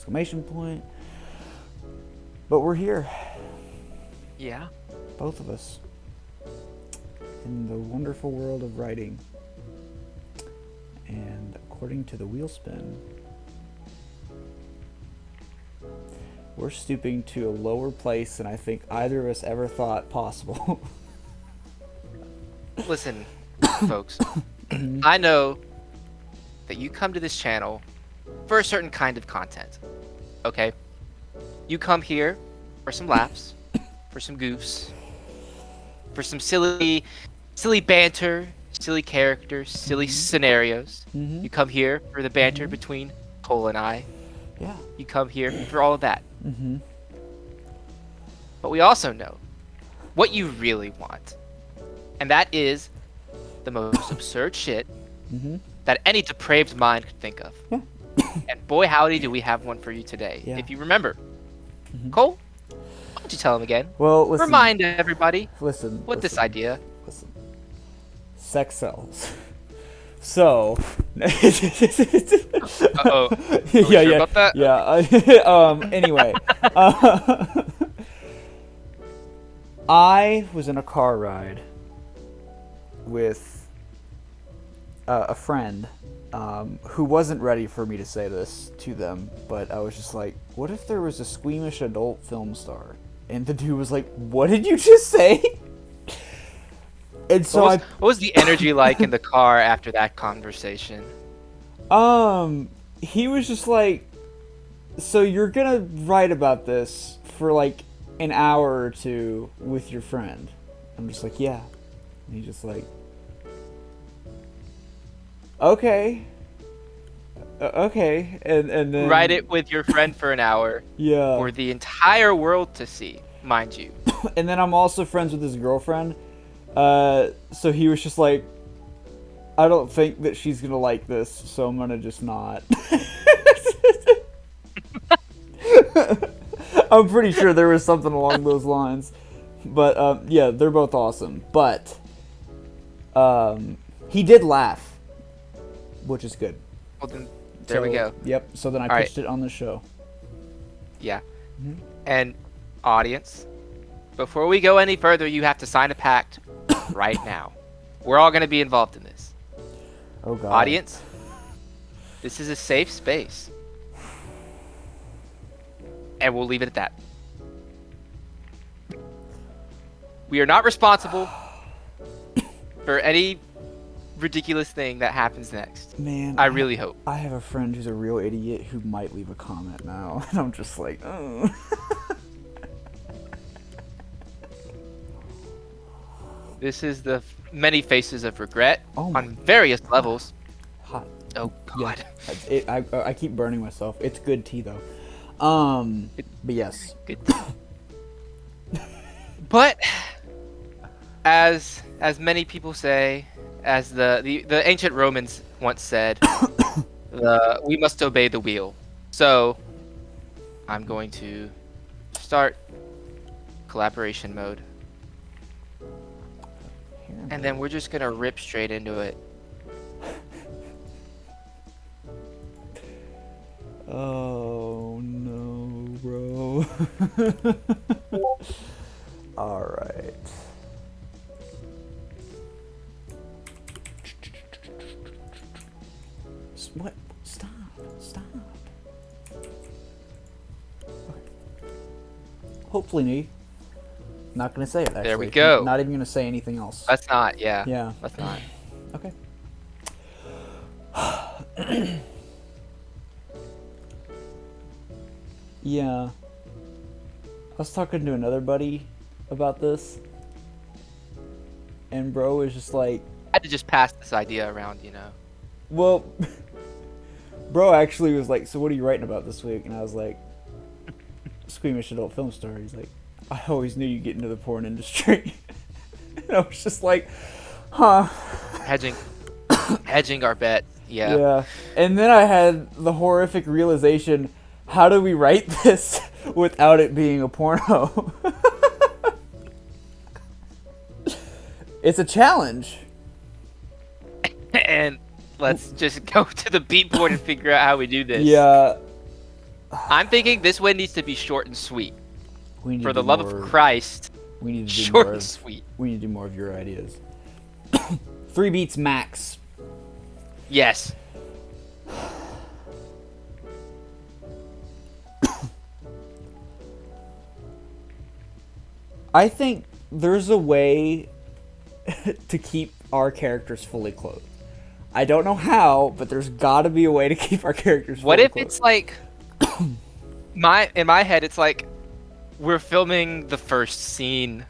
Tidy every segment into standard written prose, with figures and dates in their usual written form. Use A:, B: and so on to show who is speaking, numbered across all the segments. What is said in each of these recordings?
A: exclamation point. But we're here.
B: Yeah.
A: Both of us. In the wonderful world of writing. And according to the wheel spin, we're stooping to a lower place than I think either of us ever thought possible.
B: Listen, folks, I know that you come to this channel for a certain kind of content, okay? You come here for some laughs, for some goofs, for some silly banter, silly characters, silly scenarios. You come here for the banter between Cole and I.
A: Yeah.
B: You come here for all of that. But we also know what you really want. And that is the most absurd shit that any depraved mind could think of. And boy, howdy, do we have one for you today.
A: Yeah.
B: If you remember. Cole, why don't you tell him again?
A: Well, listen.
B: Remind everybody
A: Listen.
B: this idea.
A: Listen. Sex sells. So.
B: Uh-oh.
A: Yeah.
B: About that?
A: Yeah. Anyway. I was in a car ride with a friend who wasn't ready for me to say this to them, but I was just like, what if there was a squeamish adult film star? And the dude was like, what did you just say? And so
B: what was the energy like in the car after that conversation?
A: He was just like, so you're gonna write about this for like an hour or two with your friend? I'm just like, yeah. And he's just like, okay. Okay. And then
B: Write it with your friend for an hour.
A: Yeah.
B: For the entire world to see, mind you.
A: And then I'm also friends with his girlfriend. So he was just like, I don't think that she's gonna like this, so I'm gonna just not. I'm pretty sure there was something along those lines. But, yeah, they're both awesome. But, he did laugh, which is good.
B: Well, then, there we go.
A: Yep, so then I pitched it on the show.
B: Yeah. And, audience, before we go any further, you have to sign a pact right now. We're all going to be involved in this.
A: Oh, God.
B: Audience, this is a safe space. And we'll leave it at that. We are not responsible for any ridiculous thing that happens next.
A: Man,
B: I really hope.
A: I have a friend who's a real idiot who might leave a comment now, and I'm just like, oh.
B: This is the many faces of regret
A: Oh
B: on various levels.
A: Hot.
B: Oh, God.
A: Yeah, I keep burning myself. It's good tea, though. But yes.
B: Good. But as many people say, as the ancient Romans once said, we must obey the wheel. So I'm going to start collaboration mode. And then we're just gonna rip straight into it.
A: Oh no, bro. Alright. What? Stop. Okay. Hopefully me. Not gonna say it, actually.
B: There we go.
A: Not even gonna say anything else.
B: Let's not, yeah.
A: Yeah.
B: Let's not.
A: Okay. Yeah. I was talking to another buddy about this, and bro was just like,
B: I had to just pass this idea around, you know.
A: well, bro actually was like, so what are you writing about this week? And I was like, squeamish adult film star. He's like, I always knew you'd get into the porn industry. And I was just like, huh.
B: Hedging our bet. Yeah.
A: Yeah. And then I had the horrific realization, how do we write this without it being a porno? It's a challenge.
B: And let's just go to the beat board and figure out how we do this.
A: Yeah.
B: I'm thinking this one needs to be short and sweet.
A: We need
B: For
A: to
B: the
A: do
B: love
A: more-
B: of Christ,
A: we need to do
B: short
A: more
B: and
A: of,
B: sweet.
A: We need to do more of your ideas. 3 beats max.
B: Yes.
A: I think there's a way to keep our characters fully clothed. I don't know how, but there's got to be a way to keep our characters fully
B: What if
A: clothed.
B: it's like in my head it's like we're filming the first scene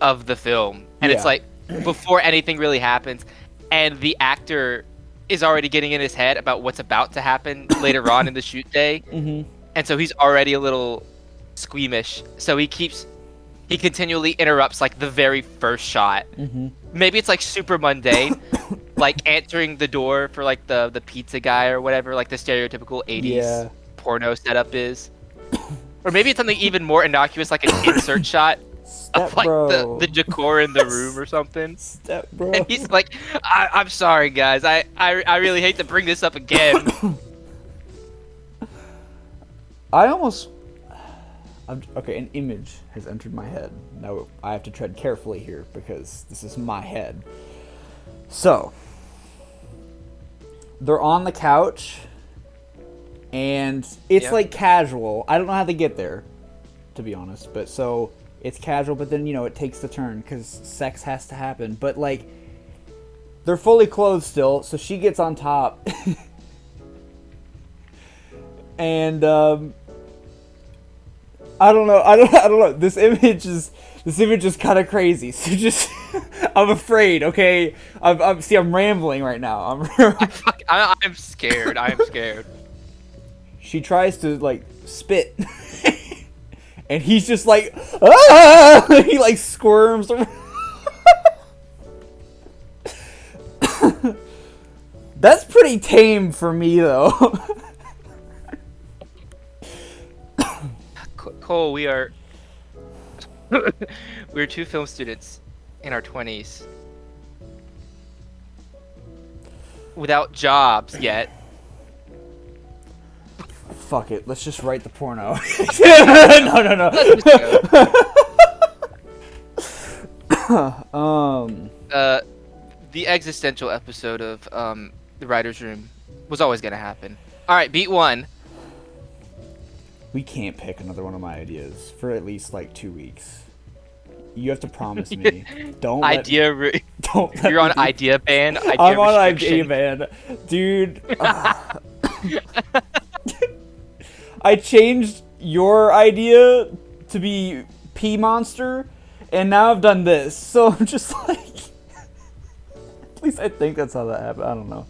B: of the film and it's
A: Yeah.
B: like before anything really happens and the actor is already getting in his head about what's about to happen later on in the shoot day.
A: Mhm.
B: And so he's already a little squeamish. So he continually interrupts like the very first shot.
A: Mhm.
B: Maybe it's like super mundane, like answering the door for like the pizza guy or whatever, like the stereotypical 80s
A: Yeah.
B: porno setup is. Or maybe it's something even more innocuous, like an insert shot
A: Step
B: of like
A: bro.
B: the decor in the room or something.
A: Step bro.
B: And he's like, I'm sorry guys, I really hate to bring this up again.
A: Okay, an image has entered my head. Now I have to tread carefully here because this is my head. So, they're on the couch, and it's
B: Yeah.
A: like casual. I don't know how they get there, to be honest. But so it's casual, but then it takes the turn because sex has to happen. But like, they're fully clothed still, so she gets on top, and I don't know. This image is kind of crazy. So just, I'm afraid. Okay, I'm rambling right now.
B: I'm scared. I am scared.
A: She tries to like spit, and he's just like, ah! He like squirms. That's pretty tame for me though.
B: Cole, we're 2 film students in our 20s without jobs yet.
A: Fuck it. Let's just write the porno. No.
B: Let's just go. The existential episode of the writer's room was always gonna happen. All right, beat 1.
A: We can't pick another one of my ideas for at least like 2 weeks. You have to promise me. Don't let don't let
B: You're on
A: me do-
B: idea ban.
A: I'm on idea
B: restriction.
A: ban, dude. I changed your idea to be P Monster, and now I've done this. So I'm just like, at least I think that's how that happened. I don't know.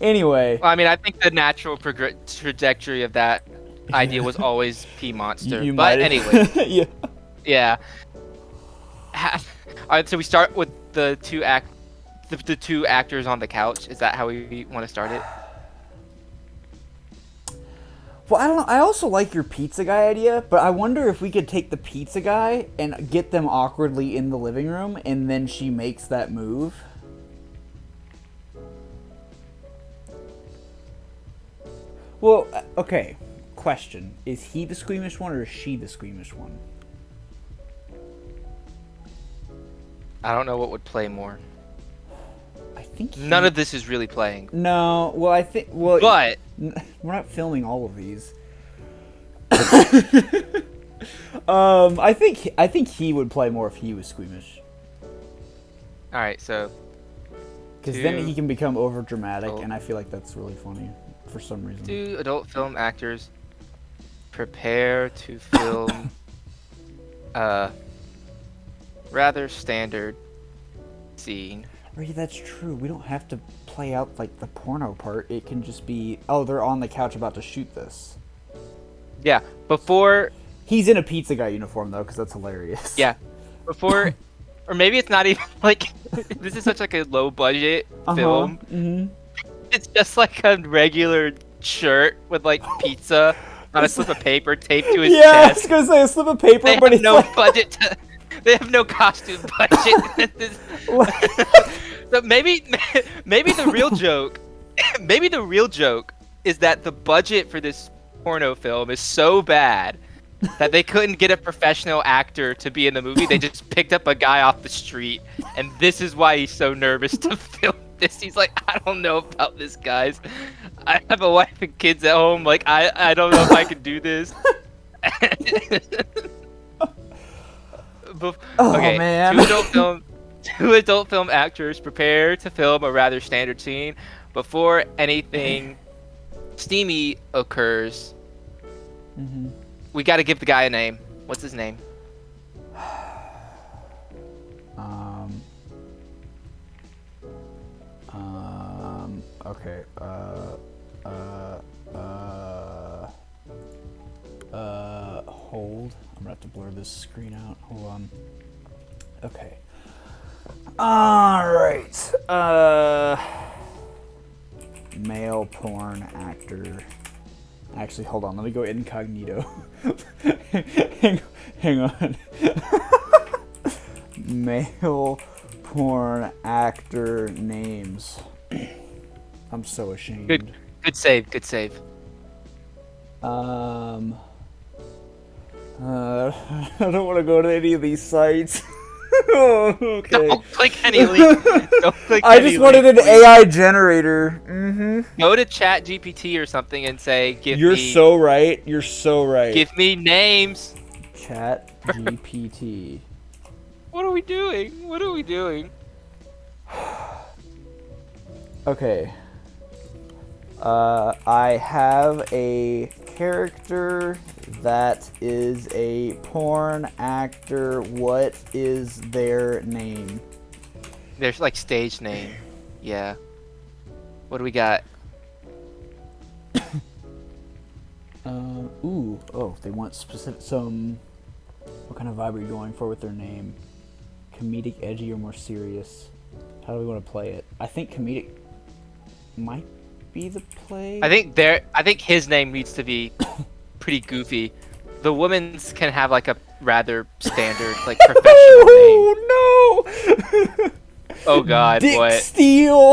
A: Anyway,
B: Well, I mean, I think the natural trajectory of that idea was always P Monster.
A: you
B: But
A: might
B: anyway,
A: yeah.
B: yeah. All right, so we start with the two actors on the couch. Is that how we want to start it?
A: Well, I don't know. I also like your pizza guy idea, but I wonder if we could take the pizza guy and get them awkwardly in the living room, and then she makes that move. Well, okay. Question: is he the squeamish one, or is she the squeamish one?
B: I don't know what would play more.
A: I think
B: None of this is really playing.
A: No. Well, I think. Well,
B: But
A: we're not filming all of these. I think he would play more if he was squeamish,
B: all right, so
A: because then
B: Two-
A: he can become over dramatic,
B: Oh.
A: and I feel like that's really funny for some reason.
B: 2 adult film actors prepare to film rather standard scene.
A: Right, that's true. We don't have to play out like the porno part. It can just be, oh, they're on the couch about to shoot this.
B: Yeah, before
A: He's in a pizza guy uniform though, because that's hilarious.
B: Yeah, before, or maybe it's not even like this is such like a low budget film.
A: Mm-hmm.
B: It's just like a regular shirt with like pizza on a slip of paper taped to his
A: Yeah, I was
B: chest.
A: gonna say a slip of paper,
B: They
A: but
B: have
A: it's
B: no
A: like,
B: budget. They have no costume budget. So maybe the real joke, maybe the real joke is that the budget for this porno film is so bad that they couldn't get a professional actor to be in the movie. They just picked up a guy off the street, and this is why he's so nervous to film this. He's like, I don't know about this, guys. I have a wife and kids at home. Like, I don't know if I can do this. Okay,
A: man.
B: two adult film actors prepare to film a rather standard scene before anything steamy occurs.
A: Mm-hmm.
B: We got to give the guy a name. What's his name?
A: Okay. Hold. I'm gonna have to blur this screen out. Hold on. Okay. Alright. Male porn actor. Actually, hold on. Let me go incognito. hang on. Male porn actor names. I'm so ashamed.
B: Good save.
A: I don't want to go to any of these sites. Okay.
B: Don't click any link.
A: I just wanted an AI generator. Mm-hmm.
B: Go to Chat GPT or something and say,
A: You're so right. You're so right.
B: Give me names.
A: Chat GPT.
B: What are we doing?
A: Okay. I have a character that is a porn actor. What is their name?
B: There's like stage name. Yeah. What do we got?
A: They want specific what kind of vibe are you going for with their name? Comedic, edgy, or more serious? How do we want to play it? I think comedic might be the play.
B: I think his name needs to be pretty goofy. The woman's can have like a rather standard, like professional name.
A: Oh no!
B: Oh god,
A: Dick
B: what?
A: Steele,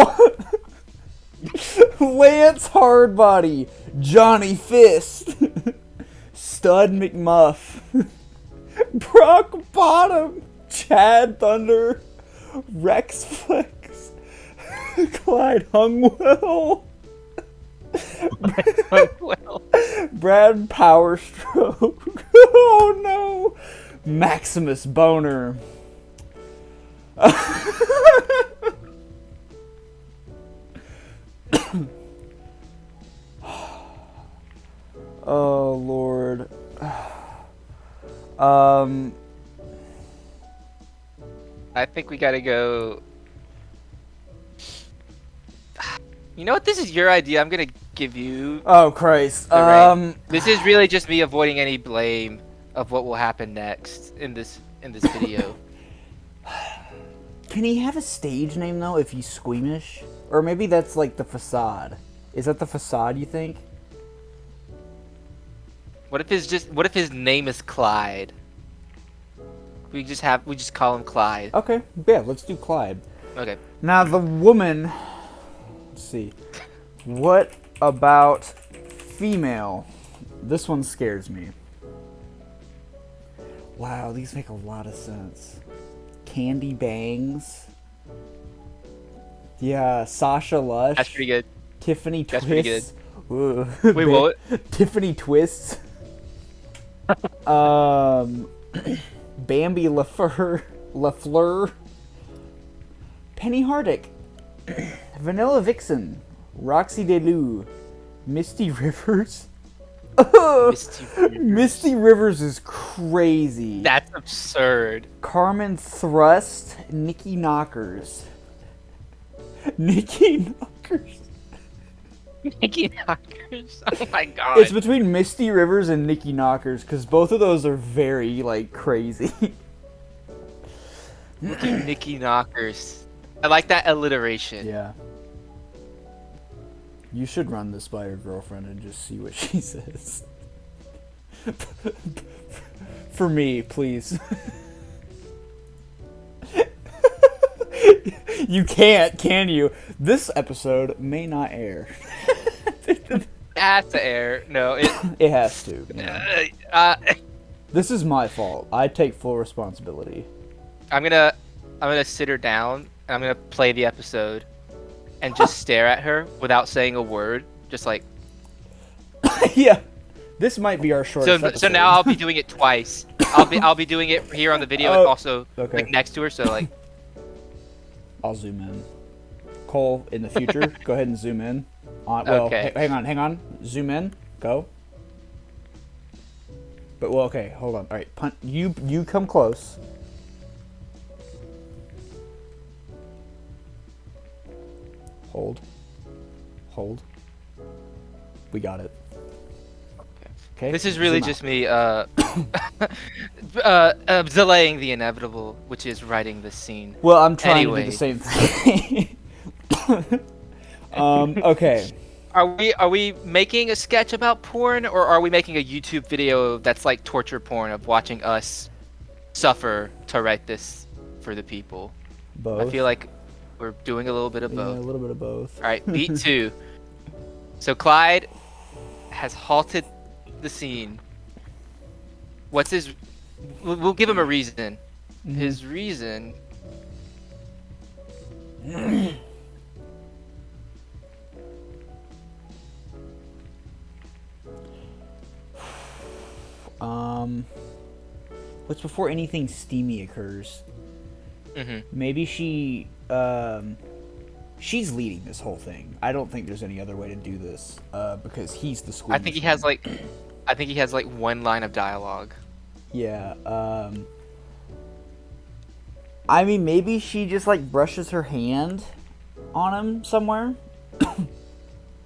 A: Lance Hardbody, Johnny Fist, Stud McMuff, Brock Bottom, Chad Thunder, Rex Flex, Clyde Hungwell. Brad Powerstroke. Oh no! Maximus Boner. Oh Lord.
B: I think we gotta go. You know what? This is your idea. I'm gonna give you.
A: Oh Christ.
B: This is really just me avoiding any blame of what will happen next in this video.
A: Can he have a stage name though if he's squeamish? Or maybe that's like the facade. Is that the facade, you think?
B: What if his name is Clyde? We just call him Clyde.
A: Okay, yeah, let's do Clyde.
B: Okay.
A: Now the woman. Let's see. What about female? This one scares me. Wow, these make a lot of sense. Candy Bangs. Yeah, Sasha Lush.
B: That's pretty good.
A: Tiffany Twists.
B: That's pretty good. Wait, what?
A: Tiffany Twists. Bambi LaFleur. Penny Hardick. Vanilla Vixen. Roxy DeLu. Misty Rivers. Misty Rivers is crazy.
B: That's absurd.
A: Carmen Thrust. Nikki Knockers. Nikki Knockers.
B: Nikki Knockers. Oh my god.
A: It's between Misty Rivers and Nikki Knockers because both of those are very like crazy.
B: Nikki Knockers. I like that alliteration.
A: Yeah. You should run this by your girlfriend and just see what she says. For me, please. You can't, can you? This episode may not air.
B: has to air. No, it.
A: It has to. Yeah.
B: Uh,
A: This is my fault. I take full responsibility.
B: I'm gonna sit her down. And I'm gonna play the episode, and just stare at her without saying a word. Just like.
A: Yeah. This might be our shortest
B: So
A: episode.
B: now I'll be doing it twice. I'll be doing it here on the video and also
A: okay.
B: like next to her. So like.
A: I'll zoom in. Cole, in the future, go ahead and zoom in. Well,
B: Okay.
A: hang on. Zoom in. Go. But well, okay. Hold on. All right, punt. You come close. Hold. We got it. Okay.
B: This is really
A: zoom
B: just me delaying the inevitable, which is writing this scene.
A: Well, I'm trying
B: Anyway.
A: to do the same thing. Okay.
B: Are we making a sketch about porn, or are we making a YouTube video that's like torture porn of watching us suffer to write this for the people?
A: Both.
B: I feel like we're doing a little bit of
A: Yeah,
B: both.
A: a little bit of both.
B: All right, beat 2. So Clyde has halted the scene. What's his? We'll give him a reason.
A: Mhm.
B: His reason.
A: What's before anything steamy occurs?
B: Mhm.
A: Maybe she's leading this whole thing. I don't think there's any other way to do this because he's the school.
B: I think he has like one line of dialogue.
A: Yeah. I mean, maybe she just like brushes her hand on him somewhere.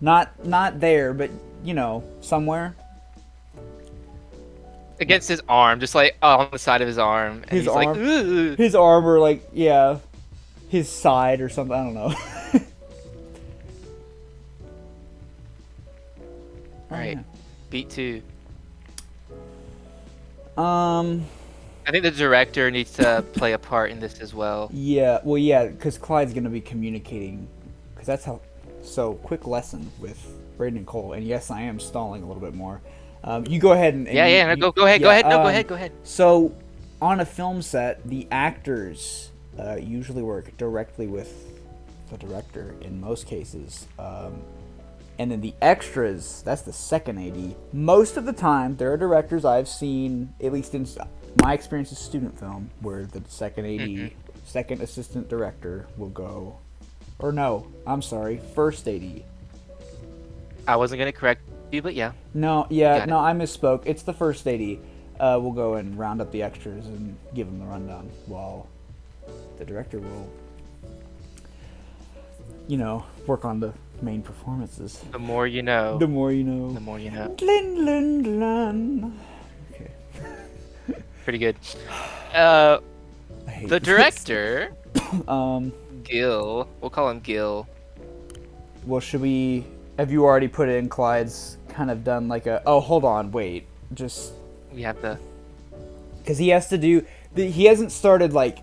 A: Not there, but you know, somewhere.
B: Against his arm, just like on the side of his arm. And
A: His
B: he's
A: arm.
B: like, "Ugh."
A: His arm, or like, yeah, his side or something. I don't know.
B: Alright, beat 2.
A: Um.
B: I think the director needs to play a part in this as well.
A: Yeah. Well, yeah, because Clyde's gonna be communicating, because that's how. So, quick lesson with Braydan and Cole, and yes, I am stalling a little bit more. You go ahead and
B: Yeah,
A: you,
B: no, go ahead,
A: yeah,
B: go ahead, no, go ahead.
A: So, on a film set, the actors usually work directly with the director in most cases. And then the extras, that's the second AD. Most of the time, there are directors I've seen, at least in my experience as student film, where the second AD, second assistant director will go, or no, I'm sorry, first AD.
B: I wasn't gonna correct you, but yeah.
A: No, yeah,
B: Got it.
A: no, I misspoke. It's the first AD. We'll go and round up the extras and give them the rundown, while the director will, you know, work on the main performances.
B: The more you know.
A: The more you know.
B: The more you know.
A: Glin, glin, glin. Okay.
B: Pretty good.
A: I hate
B: The
A: this.
B: director,
A: Um.
B: Gil. We'll call him Gil.
A: Well, should we? Have you already put in Clyde's kind of done like a? Oh, hold on, wait. Just
B: We have to.
A: because he has to do. He hasn't started like,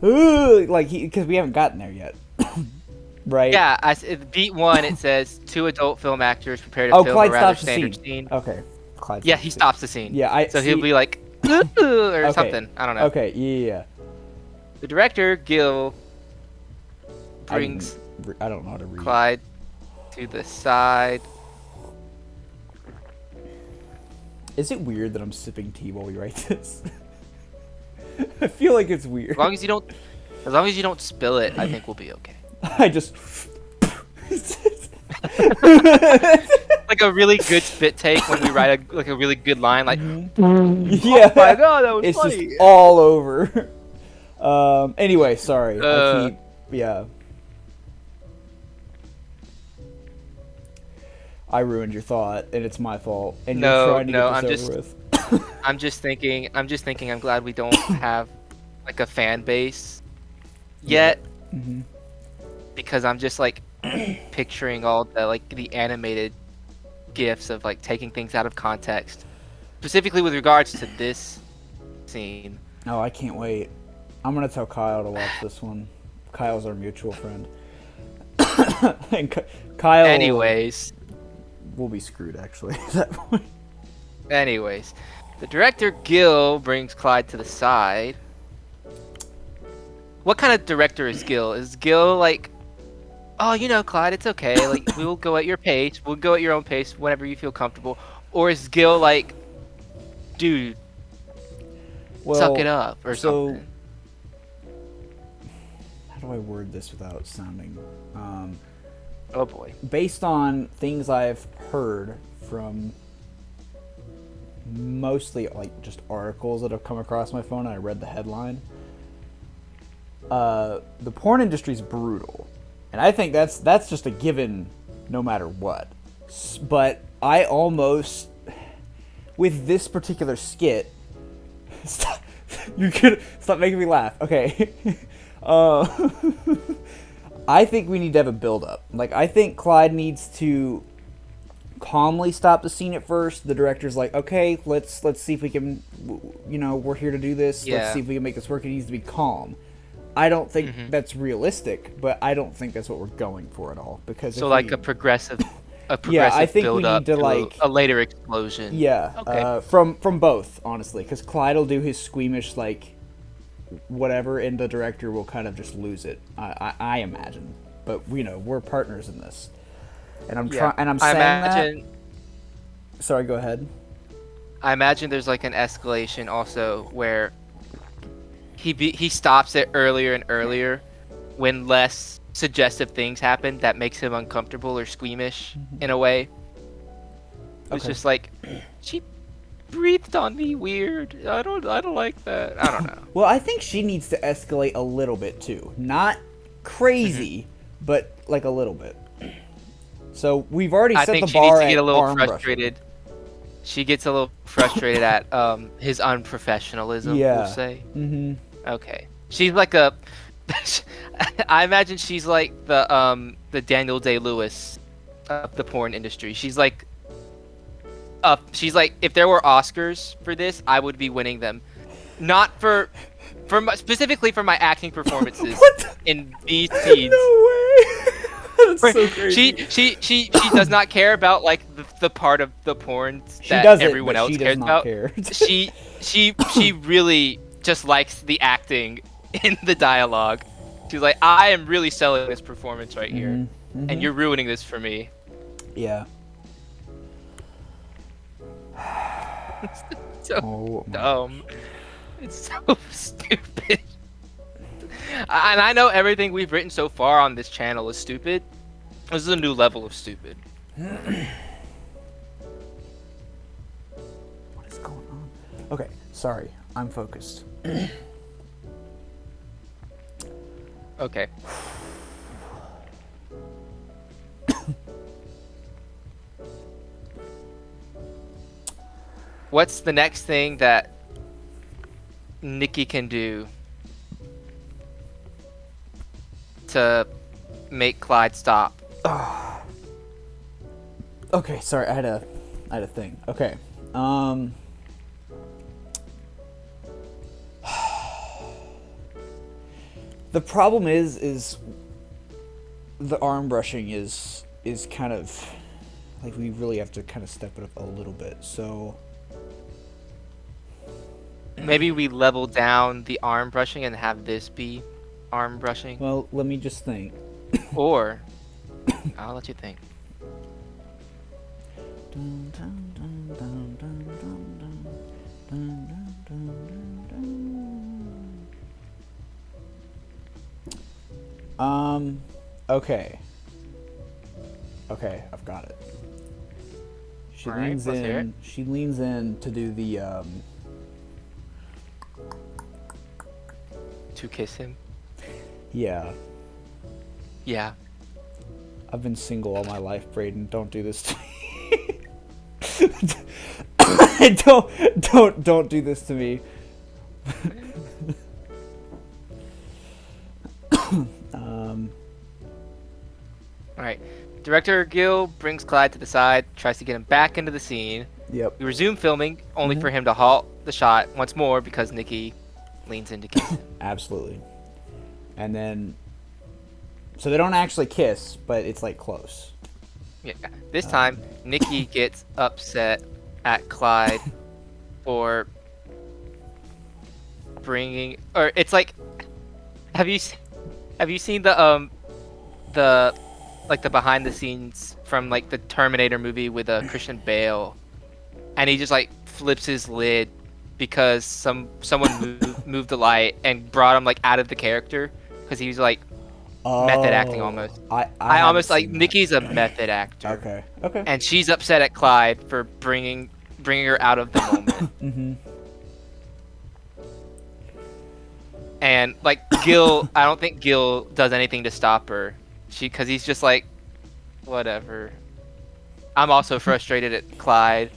A: because we haven't gotten there yet, right?
B: Yeah, beat 1. It says 2 adult film actors prepare to
A: Oh,
B: film
A: Clyde
B: a rather
A: stops the
B: standard
A: scene.
B: scene.
A: Okay, Clyde.
B: Yeah, he stops the scene.
A: Yeah,
B: So he'll be like, "Ooh," or
A: Okay.
B: something. I don't know.
A: Okay, yeah.
B: The director, Gil, brings
A: I don't know how to read.
B: Clyde to the side.
A: Is it weird that I'm sipping tea while we write this? I feel like it's weird.
B: As long as you don't spill it, I think we'll be okay.
A: I just.
B: Like a really good spit take when we write a really good line, like,
A: Yeah.
B: "Oh my god, that was
A: It's
B: funny."
A: just all over. Anyway, sorry. Yeah. I ruined your thought, and it's my fault. And
B: No,
A: you're trying to
B: no,
A: get
B: I'm
A: this
B: just-
A: over with.
B: I'm just thinking. I'm glad we don't have like a fan base yet,
A: Mhm.
B: because I'm just like picturing all the animated gifs of like taking things out of context, specifically with regards to this scene.
A: Oh, I can't wait. I'm gonna tell Kyle to watch this one. Kyle's our mutual friend. And Kyle.
B: Anyways,
A: we'll be screwed actually at that point.
B: Anyways, the director Gil brings Clyde to the side. What kind of director is Gil? Is Gil like, oh, Clyde, it's okay. Like, we'll go at your pace. We'll go at your own pace whenever you feel comfortable. Or is Gil like, dude, suck it up or something?
A: How do I word this without sounding?
B: Oh boy.
A: Based on things I've heard from mostly like just articles that have come across my phone, and I read the headline. The porn industry is brutal, and I think that's just a given, no matter what. But I almost, with this particular skit, stop making me laugh. Okay. I think we need to have a build-up. Like, I think Clyde needs to calmly stop the scene at first. The director's like, okay, let's see if we can, we're here to do this.
B: Yeah.
A: Let's see if we can make this work. It needs to be calm. I don't think that's realistic, but I don't think that's what we're going for at all. Because
B: so like a progressive
A: yeah, I think
B: build
A: we need to like
B: a later explosion.
A: Yeah,
B: okay.
A: From both, honestly, because Clyde will do his squeamish like whatever, and the director will kind of just lose it. I imagine, but we're partners in this, and I'm saying that. Sorry, go ahead.
B: I imagine there's like an escalation also where he stops it earlier and earlier when less suggestive things happen that makes him uncomfortable or squeamish in a way. It's just like, she breathed on me weird. I don't like that. I don't know.
A: Well, I think she needs to escalate a little bit too. Not crazy, but like a little bit. So we've already set the bar at arm brushing. I think she needs to get a little frustrated. She gets a little frustrated at his unprofessionalism, we'll say. Mm-hmm. Okay. She's like a... I imagine she's like the Daniel Day-Lewis of the porn industry. She's like, if there were Oscars for this, I would be winning them. Not specifically for my acting performances in these scenes. No way! That's so crazy.
B: She does not care about like the part of the porn that everyone else cares about. She really just likes the acting in the dialogue. She's like, I am really selling this performance right here, and you're ruining this for me.
A: Yeah.
B: It's so dumb. It's so stupid. And I know everything we've written so far on this channel is stupid. This is a new level of stupid.
A: What is going on? Okay, sorry. I'm focused.
B: Okay. What's the next thing that Nikki can do to make Clyde stop?
A: Okay, sorry. I had a thing. Okay. The problem is the arm brushing is kind of like, we really have to kind of step it up a little bit. So
B: maybe we level down the arm brushing and have this be arm brushing.
A: Well, let me just think.
B: Or I'll let you think.
A: Okay, I've got it. She
B: All right,
A: leans
B: let's hear it.
A: in. She leans in to do the
B: To kiss him.
A: Yeah.
B: Yeah.
A: I've been single all my life, Braydan. Don't do this to me. don't do this to me.
B: All right. Director Gil brings Clyde to the side, tries to get him back into the scene.
A: Yep.
B: We resume filming, only for him to halt the shot once more because Nikki leans in to kiss him.
A: Absolutely. And then, so they don't actually kiss, but it's like close.
B: Yeah. This time, Nikki gets upset at Clyde for bringing, or it's like, have you seen the like the behind the scenes from like the Terminator movie with Christian Bale, and he just like flips his lid because someone moved the light and brought him like out of the character because he was like method acting almost. I
A: haven't
B: almost like
A: seen that.
B: Nikki's a method actor.
A: Okay. Okay.
B: And she's upset at Clyde for bringing her out of the moment.
A: Mm-hmm.
B: And like Gil, I don't think Gil does anything to stop her. Because he's just like, whatever. I'm also frustrated at Clyde,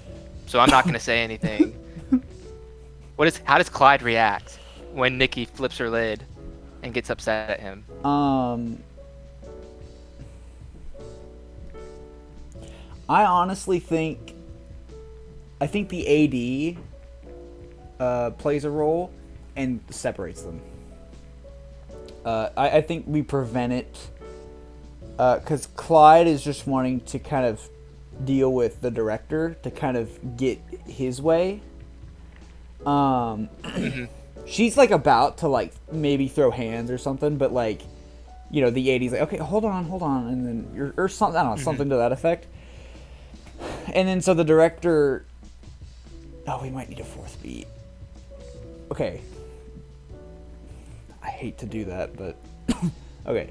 B: so I'm not gonna say anything. How does Clyde react when Nikki flips her lid and gets upset at him?
A: I honestly think, the AD plays a role and separates them. I think we prevent it because Clyde is just wanting to kind of deal with the director to kind of get his way. She's like about to like maybe throw hands or something, but like, you know, the AD's like, okay, hold on, and then or something, I don't know, something to that effect. And then so the director, we might need a fourth beat. Okay. I hate to do that, but okay.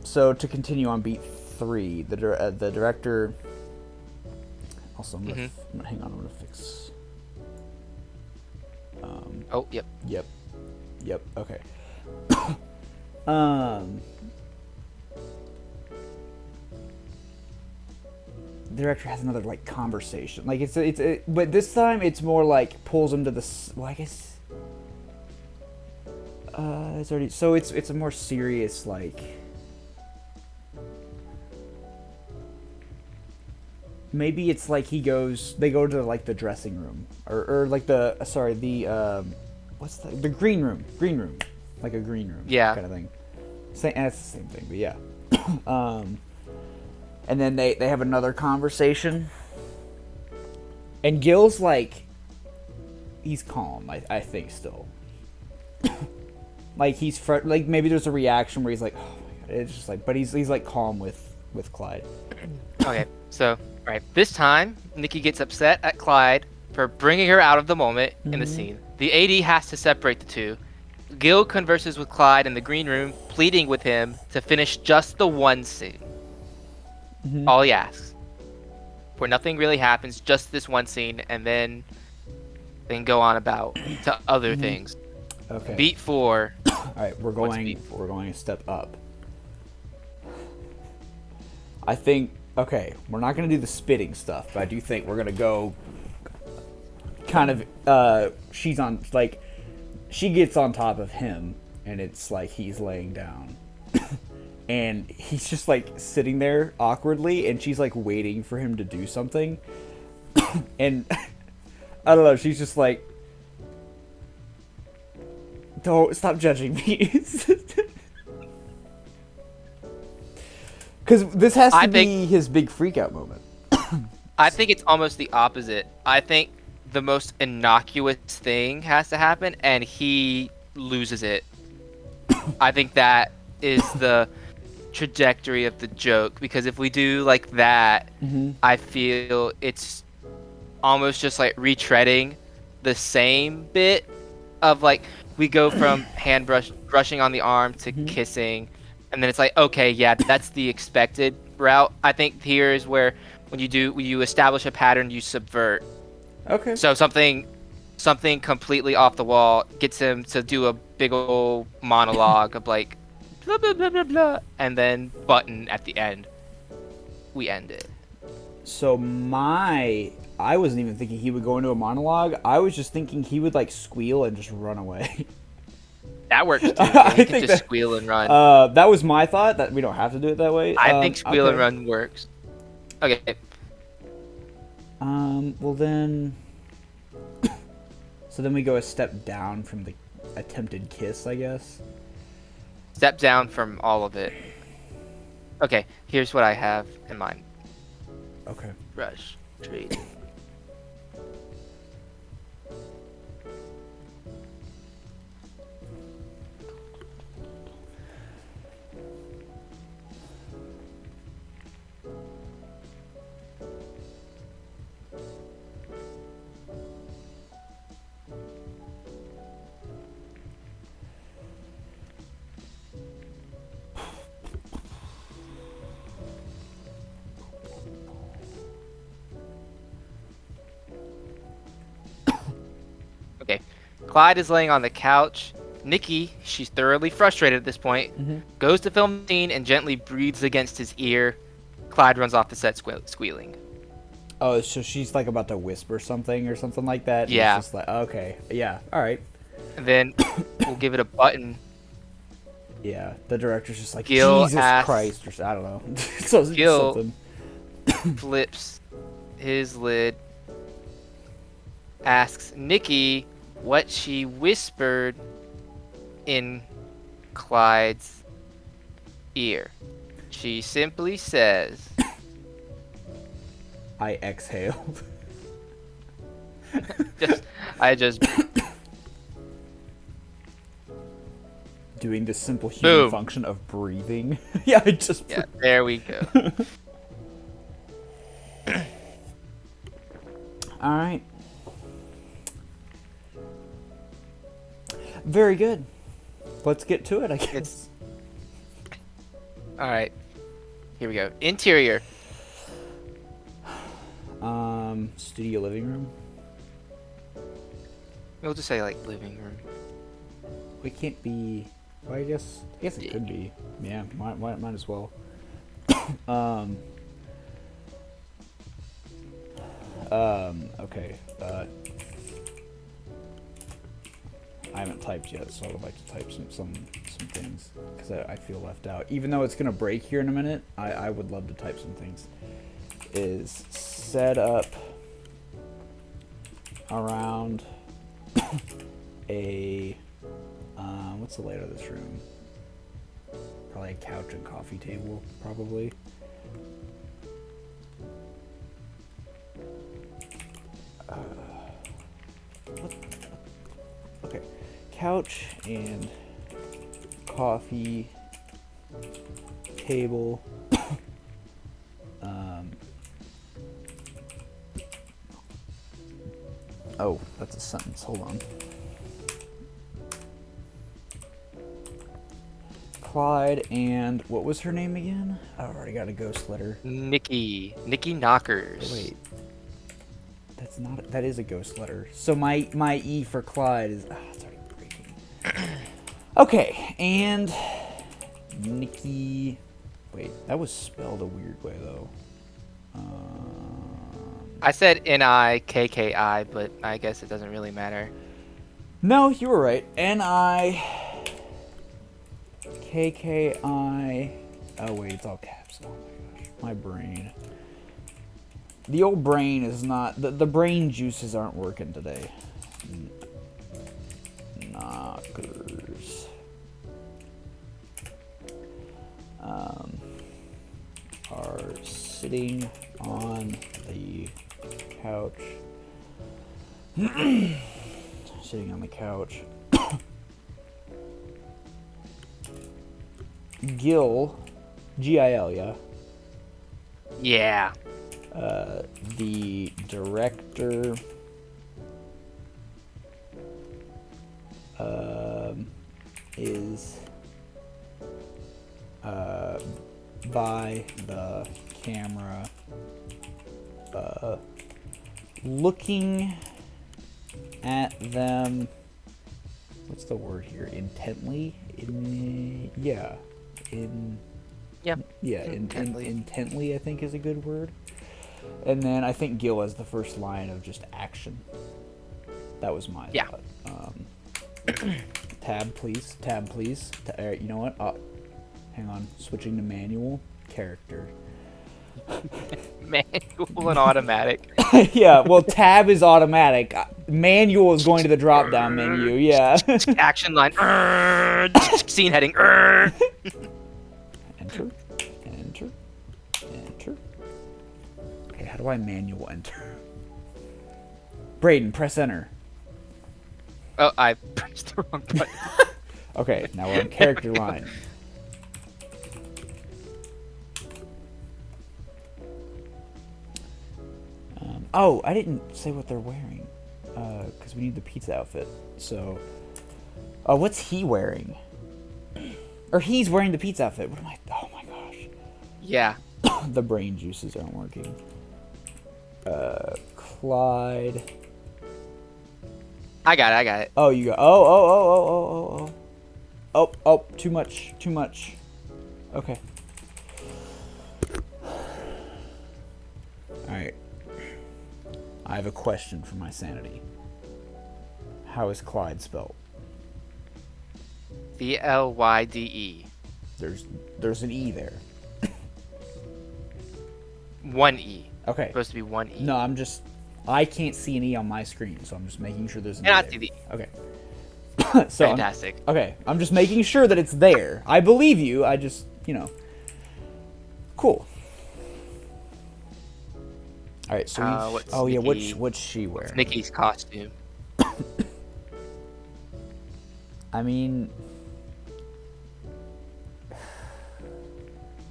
A: So to continue on beat 3, the director. Also, I'm gonna hang on. I'm gonna fix.
B: Oh, yep.
A: Yep. Okay. The director has another like conversation. Like but this time it's more like pulls him to the. Well, I guess. It's already so it's a more serious like. Maybe it's like they go to like the dressing room or like the what's the green room, like a green room, kind of thing. It's the same thing, but yeah. And then they have another conversation, and Gil's like, he's calm, I think still. Like he's like maybe there's a reaction where he's like, oh my god, it's just like, but he's like calm with Clyde.
B: Okay, so right this time Nikki gets upset at Clyde for bringing her out of the moment in the scene. The AD has to separate the two. Gil converses with Clyde in the green room, pleading with him to finish just the one scene. All he asks, where nothing really happens, just this one scene, and then go on about to other things.
A: Okay.
B: Beat 4.
A: All right, we're going a step up. I think we're not going to do the spitting stuff, but I do think we're going to go kind of she's on like she gets on top of him and it's like he's laying down. And he's just like sitting there awkwardly and she's like waiting for him to do something. And I don't know, she's just like, don't stop judging me. Because this has to be his big freak out moment.
B: I think it's almost the opposite. I think the most innocuous thing has to happen and he loses it. I think that is the trajectory of the joke, because if we do like that, I feel it's almost just like retreading the same bit of like we go from brushing on the arm to kissing, and then it's like, okay, yeah, that's the expected route. I think here is where when you establish a pattern, you subvert.
A: Okay.
B: So something completely off the wall gets him to do a big old monologue of like blah blah blah blah blah, and then button at the end. We end it.
A: So I wasn't even thinking he would go into a monologue. I was just thinking he would like squeal and just run away.
B: That works too. Yeah, he can just squeal and run.
A: That was my thought, that we don't have to do it that way.
B: I think squeal and run works. Okay.
A: Well then. So then we go a step down from the attempted kiss, I guess.
B: Step down from all of it. Okay, here's what I have in mind.
A: Okay.
B: Frustrating. Okay, Clyde is laying on the couch. Nikki, she's thoroughly frustrated at this point, goes to film the scene and gently breathes against his ear. Clyde runs off the set squealing.
A: Oh, so she's like about to whisper something or something like that. And
B: Yeah.
A: It's just like, okay, yeah, all right.
B: And then we'll give it a button.
A: Yeah, the director's just like,
B: Gil
A: Jesus
B: asks-
A: Christ, or I don't know. So
B: Gil-
A: something.
B: Flips his lid. Asks Nikki what she whispered in Clyde's ear. She simply says,
A: I exhaled.
B: I just
A: Doing the simple human
B: Boom.
A: function of breathing. Yeah, I just.
B: Yeah, there we go.
A: All right. Very good. Let's get to it, I guess.
B: All right. Here we go. Interior.
A: Studio living room.
B: We'll just say like living room.
A: It can't be. Well, I guess it could be. Yeah, might as well. Okay. I haven't typed yet, so I would like to type some things because I feel left out. Even though it's gonna break here in a minute, I would love to type some things. Is set up around a what's the layout of this room? Probably a couch and coffee table, probably. Okay, couch and coffee table. Oh, that's a sentence. Hold on. Clyde and what was her name again? I already got a ghost letter.
B: Nikki Knockers.
A: Wait, that's not. That is a ghost letter. So my E for Clyde is. It's already breaking. Okay, and Nikki. Wait, that was spelled a weird way though.
B: I said Nikki, but I guess it doesn't really matter.
A: No, you were right. Nikki. Oh wait, it's all caps. Oh my gosh, my brain. The old brain is not. The brain juices aren't working today. Knockers. Are sitting on the couch. Sitting on the couch. Gil, G-I-L, yeah.
B: Yeah.
A: The director is by the camera looking at them. What's the word here? Intently? Intently, I think is a good word. And then I think Gil has the first line of just action. That was my thought. Tab, please. You know what? Hang on. Switching to manual. Character.
B: Manual and automatic.
A: Yeah, well, tab is automatic. Manual is going to the drop-down menu, yeah.
B: Action line. Scene heading.
A: Enter. And enter. Okay, how do I manual enter? Braydan, press enter.
B: Oh, I pressed the wrong button.
A: Okay, now we're on character line. Oh, I didn't say what they're wearing. Because we need the pizza outfit. So, what's he wearing? Or he's wearing the pizza outfit. What am I? Oh my gosh.
B: Yeah.
A: The brain juices aren't working. Clyde.
B: I got it.
A: Oh, you got. Oh, too much. Okay. Alright. I have a question for my sanity. How is Clyde spelled?
B: CLYDE.
A: There's an E there.
B: 1 E.
A: Okay.
B: Supposed to be 1 E.
A: No, I can't see an E on my screen, so I'm just making sure there's an E
B: And I
A: there.
B: see the E.
A: Okay. So
B: Fantastic.
A: I'm just making sure that it's there. I believe you. I just, cool. All right. So what's she wearing?
B: Nikki's costume.
A: I mean,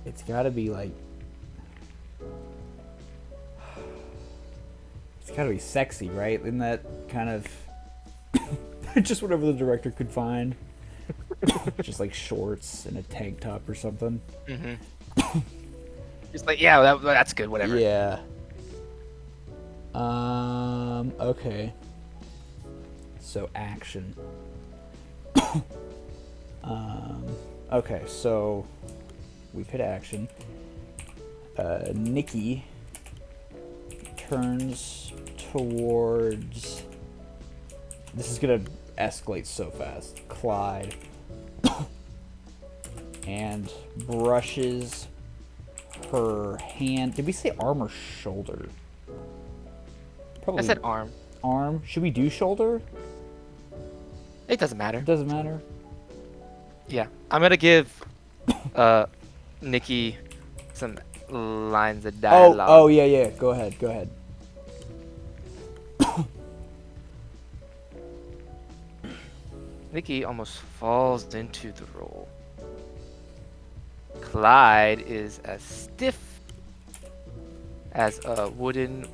A: it's got to be like, it's got to be sexy, right? Isn't that kind of just whatever the director could find? Just like shorts and a tank top or something.
B: Mm-hmm. Just like, yeah, that's good. Whatever.
A: Yeah. Okay. So action. Okay, so we've hit action. Nikki turns towards. This is gonna escalate so fast. Clyde and brushes her hand. Did we say arm or shoulder? Probably.
B: I said arm.
A: Arm. Should we do shoulder?
B: It doesn't matter.
A: It doesn't matter.
B: Yeah, I'm gonna give Nikki some lines of dialogue.
A: Oh yeah. Go ahead.
B: Nikki almost falls into the role. Clyde is as stiff as a wooden.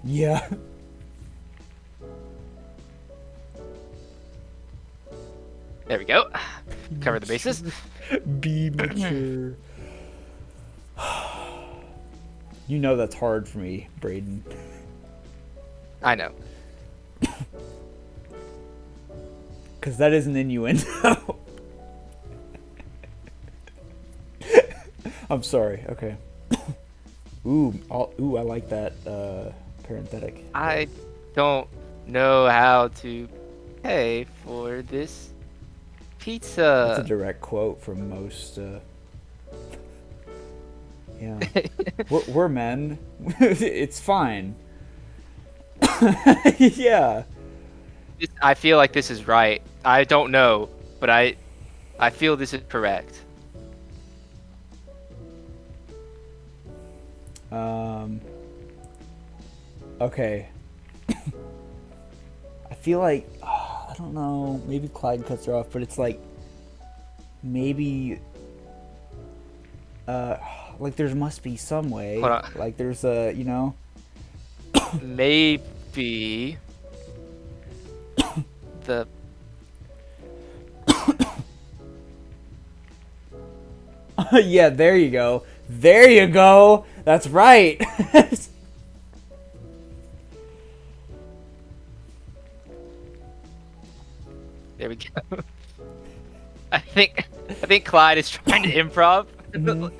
A: Yeah.
B: There we go. Cover the bases.
A: Be mature. You know that's hard for me, Braydan.
B: I know.
A: Because that is an innuendo. I'm sorry. Okay. Ooh, I like that parenthetic.
B: I don't know how to pay for this pizza.
A: That's a direct quote from most. Yeah. we're men. It's fine. Yeah.
B: I feel like this is right. I don't know, but I feel this is correct.
A: Okay. I feel like I don't know. Maybe Clyde cuts her off, but it's like maybe like there must be some way.
B: Hold on.
A: Like there's a
B: Maybe the
A: yeah, there you go. There you go. That's right.
B: There we go. I think Clyde is trying to improv.
A: Mhm.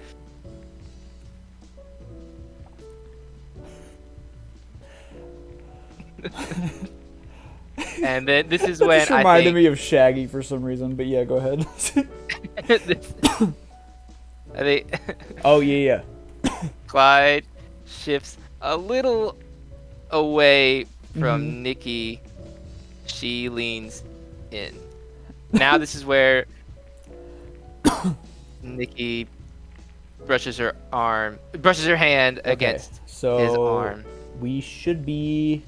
B: And then this is when
A: This reminded me of Shaggy for some reason, but yeah, go ahead.
B: I think
A: Oh yeah.
B: Clyde shifts a little away from Nikki. She leans in. Now this is where Nikki brushes her hand against
A: so
B: his arm.
A: we should be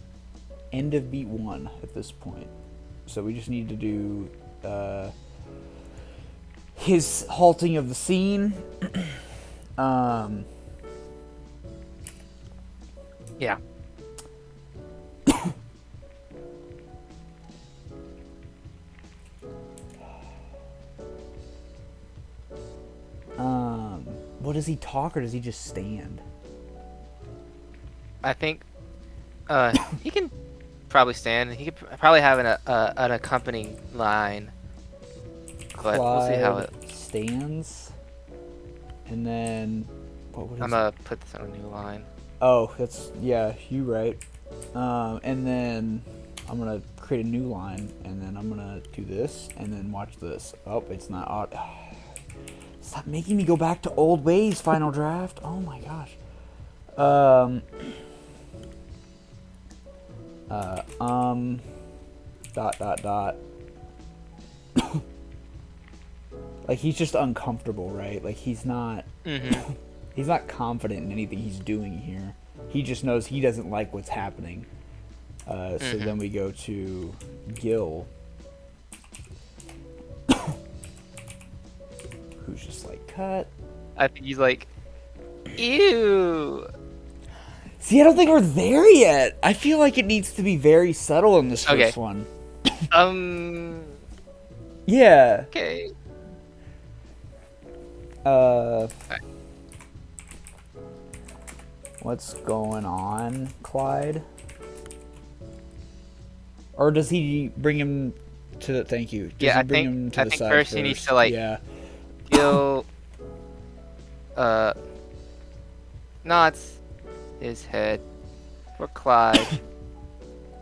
A: end of beat 1 at this point. So we just need to do his halting of the scene.
B: Yeah.
A: What does he talk or does he just stand?
B: I think he can probably stand. He could probably have an accompanying line. But we'll see how it
A: stands. And then what
B: I'm gonna put this on a new line.
A: Oh, that's you right. And then I'm gonna create a new line, and then I'm gonna do this, and then watch this. Oh, it's not odd. Stop making me go back to old ways, Final Draft. Oh my gosh. Dot. Like he's just uncomfortable, right? Like he's not. He's not confident in anything he's doing here. He just knows he doesn't like what's happening. So then we go to Gil, who's just like, cut.
B: I think he's like, ew.
A: See, I don't think we're there yet. I feel like it needs to be very subtle in this first one. Yeah.
B: Okay.
A: What's going on, Clyde? Or does he bring him to the... Thank you. Does he bring him to the side
B: first he needs to, like, Gil, nods his head for Clyde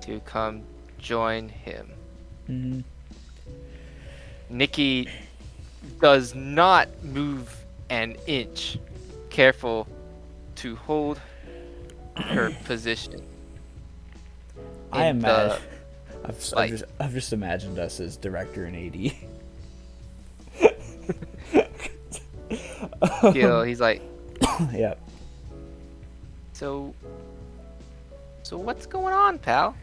B: to come join him. Nikki does not move an inch, careful to hold her position.
A: I imagine. I've just imagined us as director and AD.
B: Gil, he's like,
A: yep.
B: So what's going on, pal?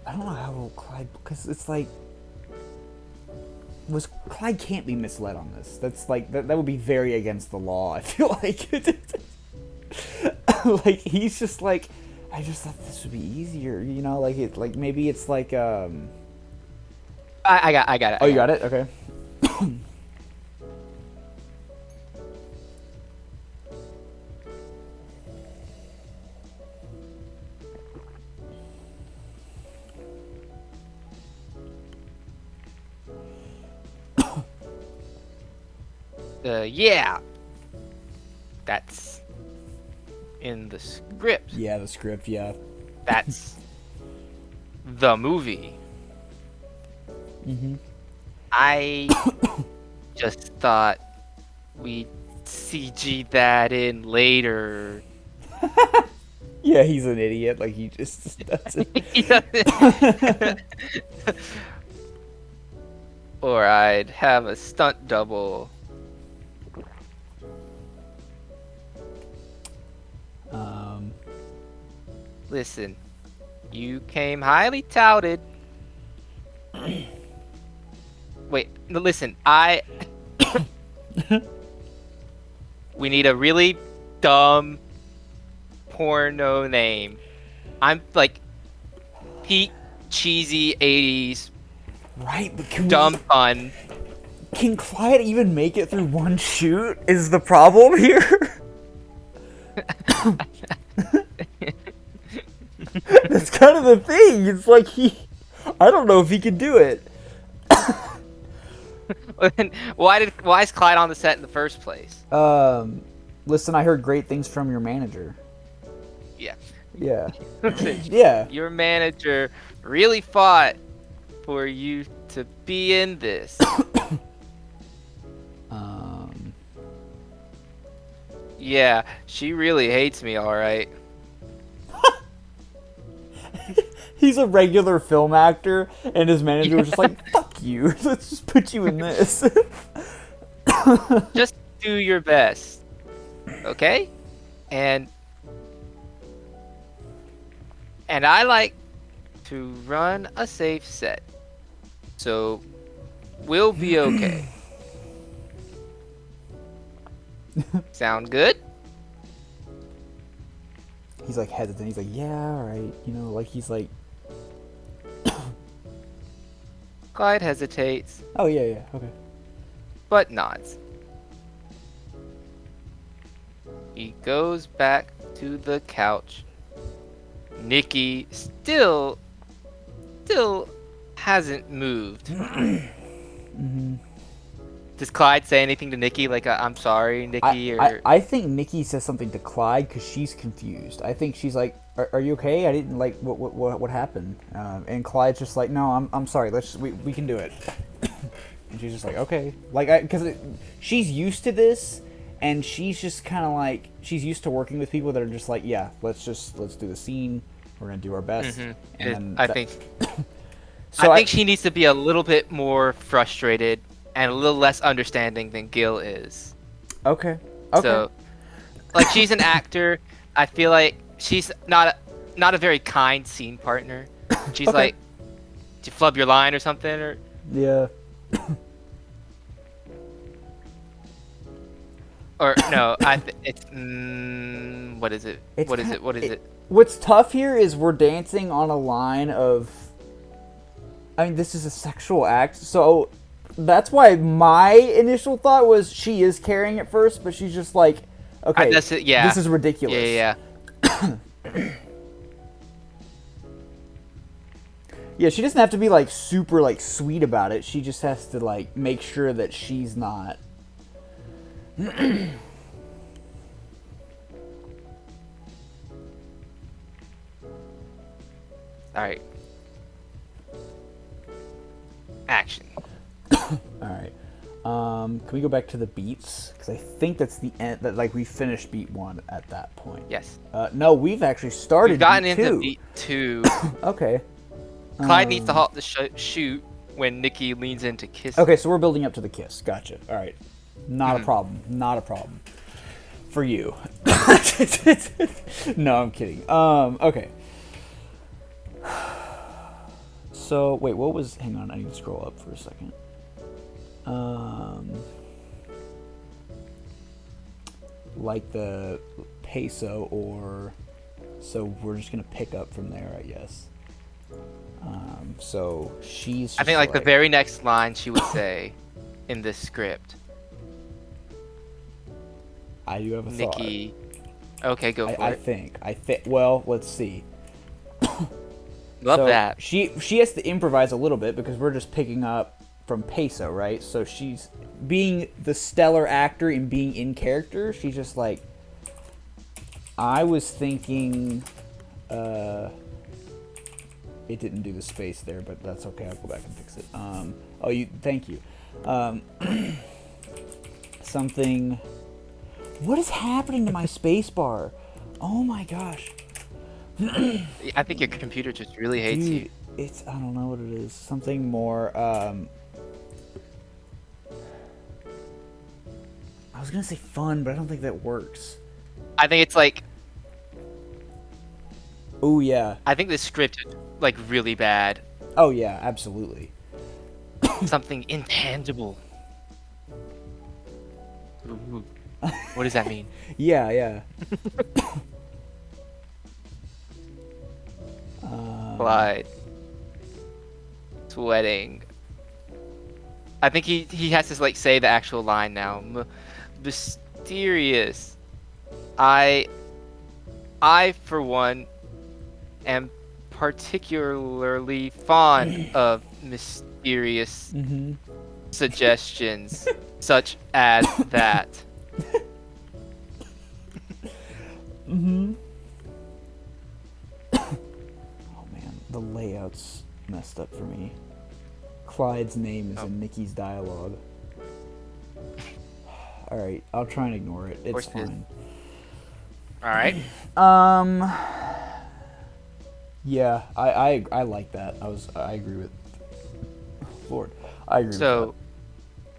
A: I don't know how Clyde, because it's like, Clyde can't be misled on this. That's like that would be very against the law. I feel like, like he's just like, I just thought this would be easier, you know, like maybe it's like
B: I got it.
A: Oh, you got it? Okay.
B: Yeah. That's in the script.
A: Yeah, the script, yeah.
B: That's the movie. I just thought we'd CG that in later.
A: Yeah, he's an idiot. Like, he just does it.
B: Or I'd have a stunt double. Listen, you came highly touted. Wait, no, listen, we need a really dumb porno name. I'm like peak cheesy 80s.
A: Right, but
B: dumb fun.
A: Can Clyde even make it through one shoot? Is the problem here? That's kind of the thing. It's like I don't know if he can do it.
B: Why is Clyde on the set in the first place?
A: Listen, I heard great things from your manager.
B: Yeah.
A: Yeah. Yeah.
B: Your manager really fought for you to be in this. Yeah, she really hates me, all right.
A: he's a regular film actor, and his manager was just like, "Fuck you, let's just put you in this."
B: Just do your best, okay? And I like to run a safe set, so we'll be okay. Sound good?
A: He's like hesitant. He's like, "Yeah, all right," you know, like he's like,
B: Clyde hesitates,
A: "Oh yeah, yeah, okay."
B: but nods. He goes back to the couch. Nikki still hasn't moved.
A: Mm-hmm.
B: Does Clyde say anything to Nikki like I'm sorry, Nikki?
A: I think Nikki says something to Clyde because she's confused. I think she's like, "Are you okay? I didn't like what happened." And Clyde's just like, "No, I'm sorry. We can do it." And she's just like, "Okay," like because she's used to this, and she's just kind of like she's used to working with people that are just like, "Yeah, let's do the scene. We're gonna do our best."
B: Mhm.
A: And
B: I think
A: so
B: I think she needs to be a little bit more frustrated and a little less understanding than Gil is.
A: Okay.
B: So, like, she's an actor. I feel like she's not a very kind scene partner. She's like, "Did you flub your line or something?" Or
A: Yeah.
B: or no, it's what is it? What is it?
A: What's tough here is we're dancing on a line of. I mean, this is a sexual act, so that's why my initial thought was she is carrying at first, but she's just like, okay,
B: That's it, yeah.
A: this is ridiculous.
B: Yeah.
A: Yeah, she doesn't have to be like super like sweet about it. She just has to like make sure that she's not.
B: All right. Action.
A: All right. Can we go back to the beats? Because I think that's the end. That like we finished beat 1 at that point.
B: Yes.
A: No, we've actually started.
B: We've gotten
A: beat
B: into
A: 2.
B: beat 2.
A: Okay.
B: Clyde needs to halt the shoot when Nikki leans in to kiss.
A: Okay, so we're building up to the kiss. Gotcha. All right. Not a problem. Not a problem. For you. No, I'm kidding. Okay. So, wait, what was... Hang on, I need to scroll up for a second. Like the peso or... So we're just going to pick up from there, I guess. So she's...
B: I think like the very next line she would say in this script.
A: I do have a
B: Nikki. Okay, go for
A: I
B: it.
A: think. Well, let's see.
B: Love that.
A: She has to improvise a little bit because we're just picking up from peso, right? So she's being the stellar actor and being in character. She's just like, I was thinking. It didn't do the space there, but that's okay. I'll go back and fix it. Thank you. Something. What is happening to my space bar? Oh my gosh.
B: I think your computer just really hates
A: Dude,
B: you.
A: It's, I don't know what it is. Something more, I was gonna say fun, but I don't think that works.
B: I think it's like...
A: Oh, yeah.
B: I think the script is like really bad.
A: Oh, yeah, absolutely.
B: Something intangible. Ooh. What does that mean?
A: Yeah.
B: Clyde. Sweating. I think he has to like say the actual line now. Mysterious. I for one am particularly fond of mysterious suggestions such as that.
A: Oh man, the layout's messed up for me. Clyde's name is in Nikki's dialogue. Alright, I'll try and ignore it. It's fine.
B: All right.
A: Yeah, I like that. I agree with. Lord, I agree with that.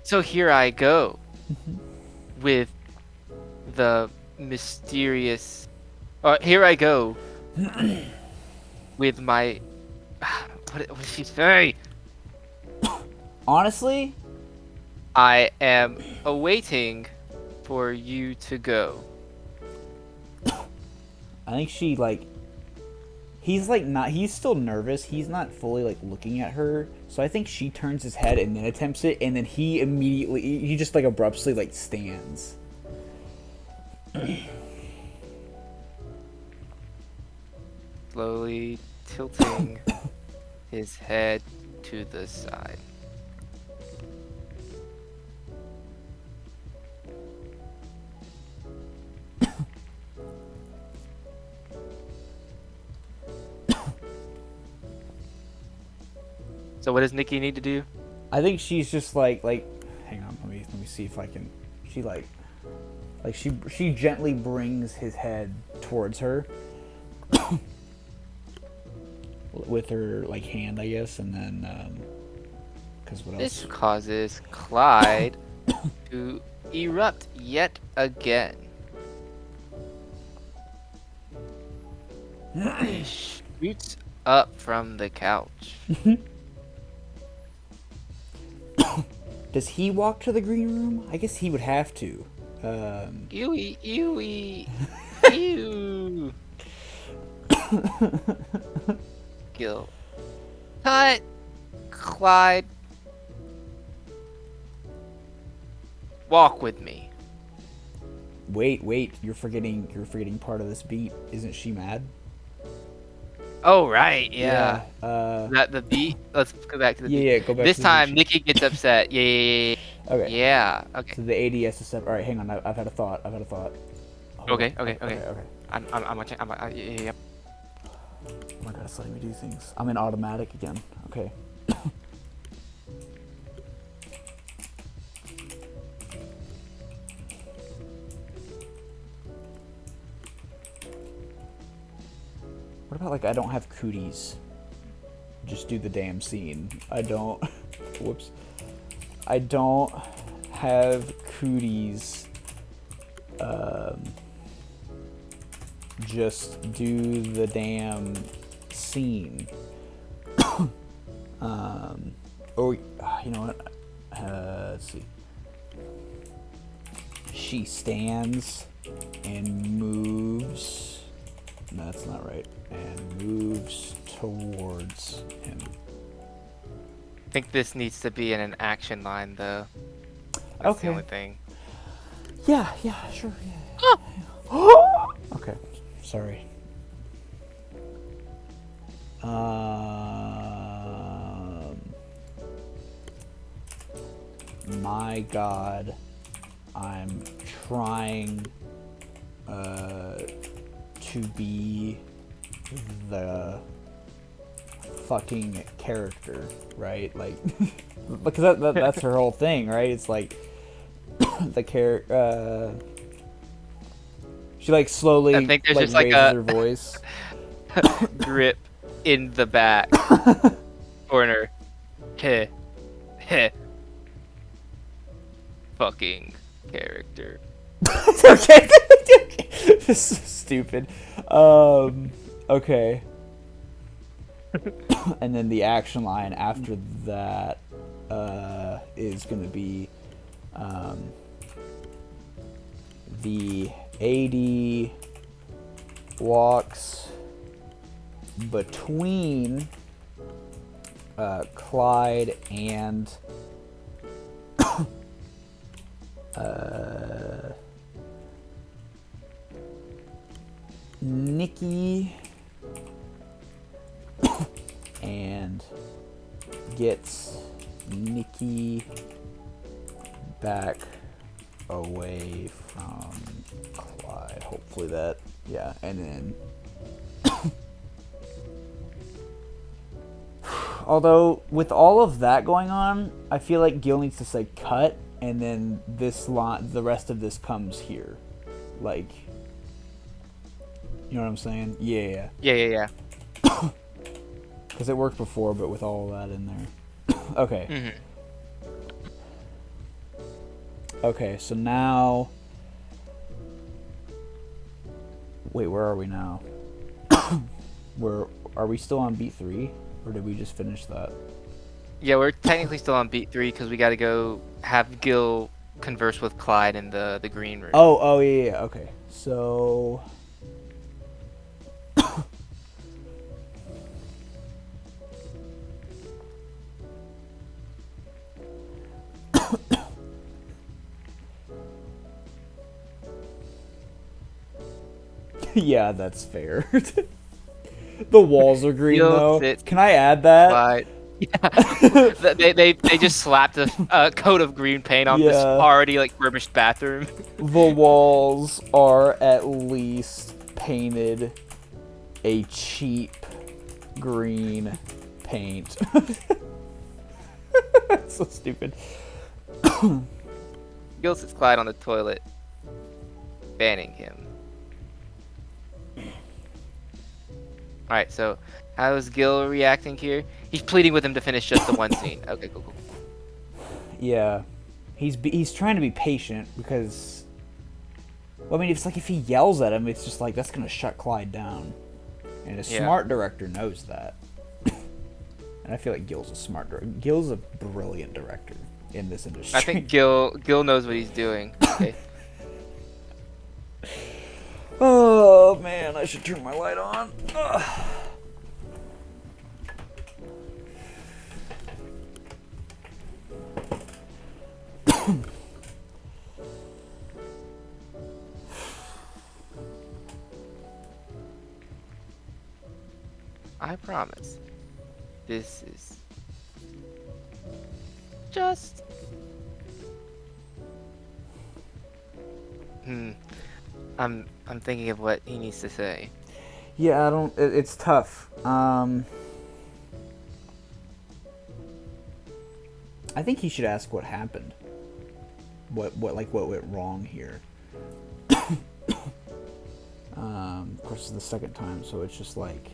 B: So here I go with the mysterious. Here I go with my. What did she say?
A: Honestly,
B: I am awaiting for you to go.
A: I think she like. He's like not. He's still nervous. He's not fully like looking at her. So I think she turns his head and then attempts it, and then he immediately he just like abruptly like stands.
B: Slowly tilting his head to the side. So what does Nikki need to do?
A: I think she's just like hang on, let me see if I can. She like she gently brings his head towards her with her like hand, I guess, and then because what else?
B: This causes Clyde to erupt yet again. He shoots up from the couch.
A: Does he walk to the green room? I guess he would have to.
B: Ewy, ewy, ew. Gil. Cut. Clyde. Walk with me.
A: Wait, you're forgetting part of this beat. Isn't she mad?
B: Oh right, yeah.
A: Yeah.
B: The beat. Let's go back to the beat.
A: Yeah, go back
B: This
A: to the
B: time,
A: beat.
B: Nikki gets upset. Yeah.
A: Okay.
B: Yeah. Okay.
A: So the AD has to step. All right, hang on. I've had a thought. Hold
B: Okay.
A: on.
B: Okay.
A: Okay.
B: I'm watching. Yeah.
A: Oh my god, it's letting me do things. I'm in automatic again. Okay. What about like I don't have cooties? Just do the damn scene. I don't. Whoops. I don't have cooties. Just do the damn scene. Oh, you know what? Let's see. She stands and moves. No, that's not right. And moves towards him.
B: I think this needs to be in an action line, though. That's
A: Okay.
B: the only thing.
A: Yeah, sure. Yeah. Okay, sorry. My God, I'm trying to be the fucking character, right? Like, because that's her whole thing, right? It's like the character. She like slowly
B: I think there's
A: like
B: just like
A: raises
B: a
A: her voice.
B: grip in the back corner. Heh. Fucking character.
A: Okay. This is stupid. Okay. And then the action line after that is going to be the AD walks between Clyde and Nikki and gets Nikki back away from Clyde. Hopefully that, yeah, and then although with all of that going on, I feel like Gil needs to say cut, and then this line, the rest of this comes here, like, you know what I'm saying? Yeah.
B: Yeah.
A: Because it worked before, but with all of that in there. Okay. Okay, so now... Wait, where are we now? Are we still on beat 3? Or did we just finish that?
B: Yeah, we're technically still on beat 3 because we got to go have Gil converse with Clyde in the green room.
A: Oh, yeah, okay. So... Yeah, that's fair. The walls are green, though. Can I add that?
B: Clyde. Yeah. they just slapped a coat of green paint on this already like furnished bathroom.
A: The walls are at least painted a cheap green paint. That's so stupid.
B: Gil sits Clyde on the toilet, banning him. Alright, so how is Gil reacting here? He's pleading with him to finish just the one scene. Okay, cool.
A: Yeah. He's trying to be patient because... Well, I mean, it's like if he yells at him, it's just like, that's going to shut Clyde down. And a smart director knows that. And I feel like Gil's a smart director. Gil's a brilliant director in this industry.
B: I think Gil knows what he's doing. Okay.
A: Oh, man, I should turn my light on. Ugh.
B: I promise. This is just... I'm thinking of what he needs to say.
A: Yeah, it's tough. I think he should ask what happened. What went wrong here. Of course, it's the second time, so it's just like...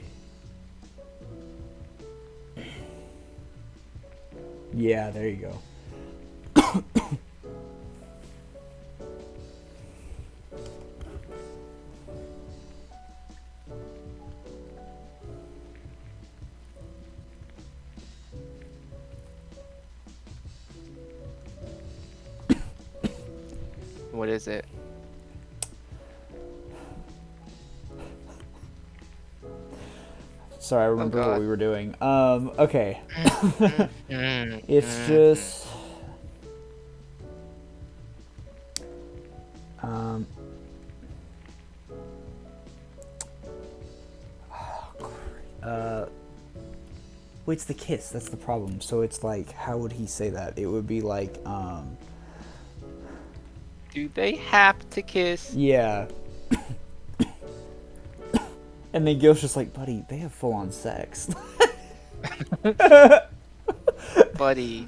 A: Yeah, there you go.
B: What is it?
A: Sorry, I remember what we were doing. Okay. It's just... Wait, it's the kiss. That's the problem. So it's like, how would he say that? It would be like,
B: Do they have to kiss?
A: Yeah. And then Gil's just like, buddy, they have full-on sex.
B: Buddy.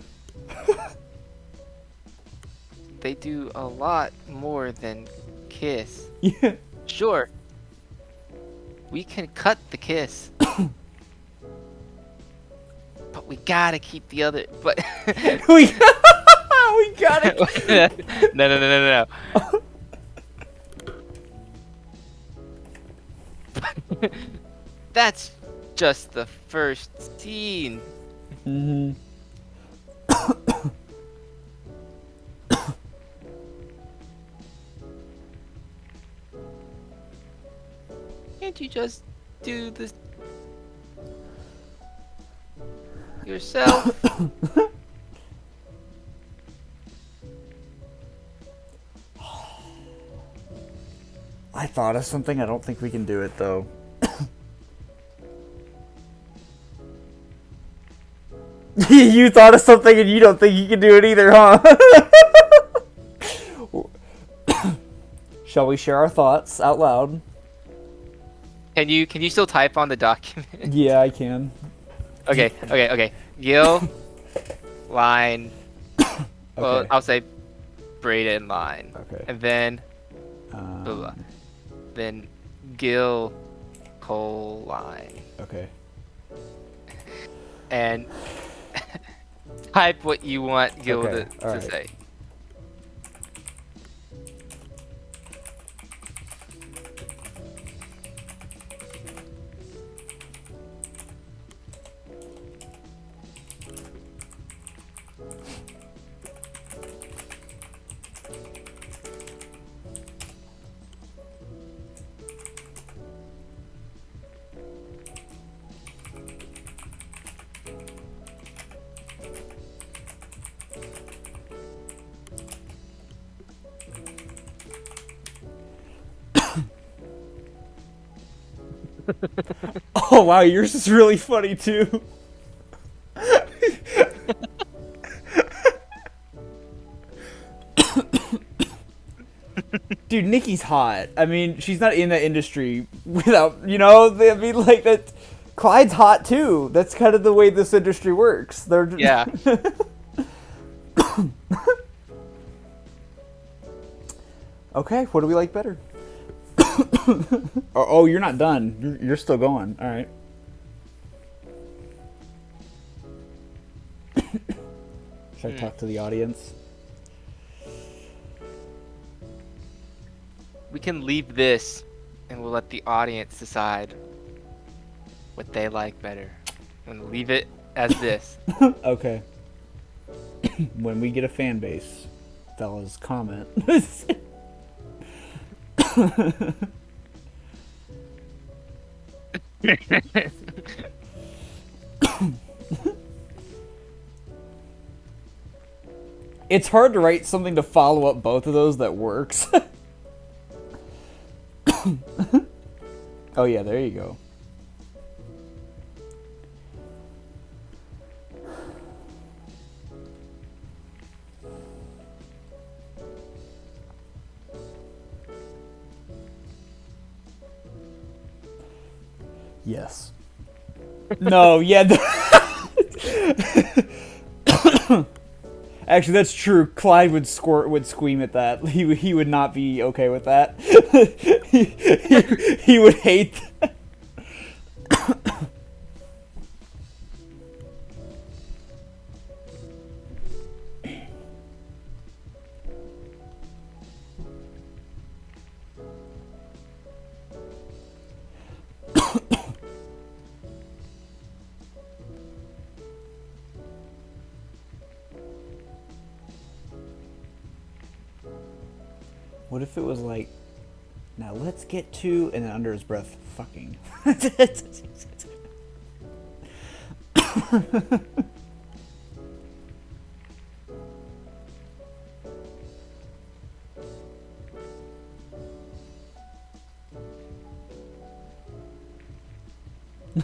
B: They do a lot more than kiss.
A: Yeah.
B: Sure. We can cut the kiss. But we gotta keep the other... But...
A: we gotta...
B: No. That's just the first scene.
A: Mm-hmm.
B: Can't you just do this yourself?
A: I thought of something. I don't think we can do it, though. You thought of something and you don't think you can do it either, huh? Shall we share our thoughts out loud?
B: Can you still type on the document?
A: Yeah, I can.
B: Okay. Gil, line. Well,
A: Okay.
B: I'll say Braydan line.
A: Okay.
B: And then, blah, blah. Then Gil, Cole line.
A: Okay.
B: and type what you want Gilda
A: Okay, all
B: to
A: right.
B: say.
A: Oh wow, yours is really funny too. Dude, Nikki's hot. I mean, she's not in that industry without, I mean, like that. Clyde's hot too. That's kind of the way this industry works. They're
B: Yeah.
A: Okay, what do we like better? Oh, you're not done. You're still going. All right. Should I talk to the audience?
B: We can leave this and we'll let the audience decide what they like better. I'm gonna leave it as this.
A: Okay. When we get a fan base, fellas, comment. It's hard to write something to follow up both of those that works. Oh yeah, there you go. Yes. No, yeah. Actually, that's true. Clyde would scream at that. He would not be okay with that. he would hate that. What if it was like, now let's get to, and then under his breath, fucking.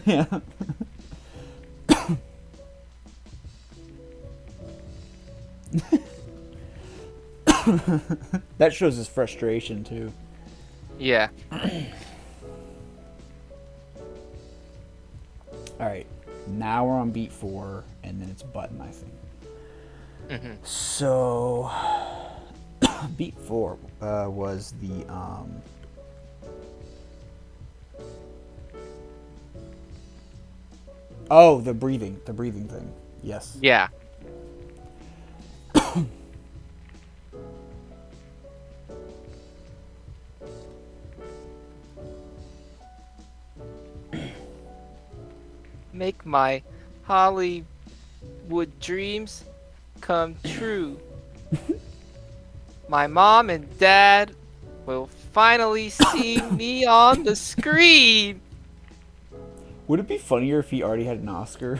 A: Yeah. That shows his frustration too.
B: Yeah.
A: Alright, now we're on beat 4, and then it's button, I think.
B: Mm-hmm.
A: So, beat 4 was the, oh, the breathing thing. Yes.
B: Yeah. Make my Hollywood dreams come true. My mom and dad will finally see me on the screen.
A: Would it be funnier if he already had an Oscar?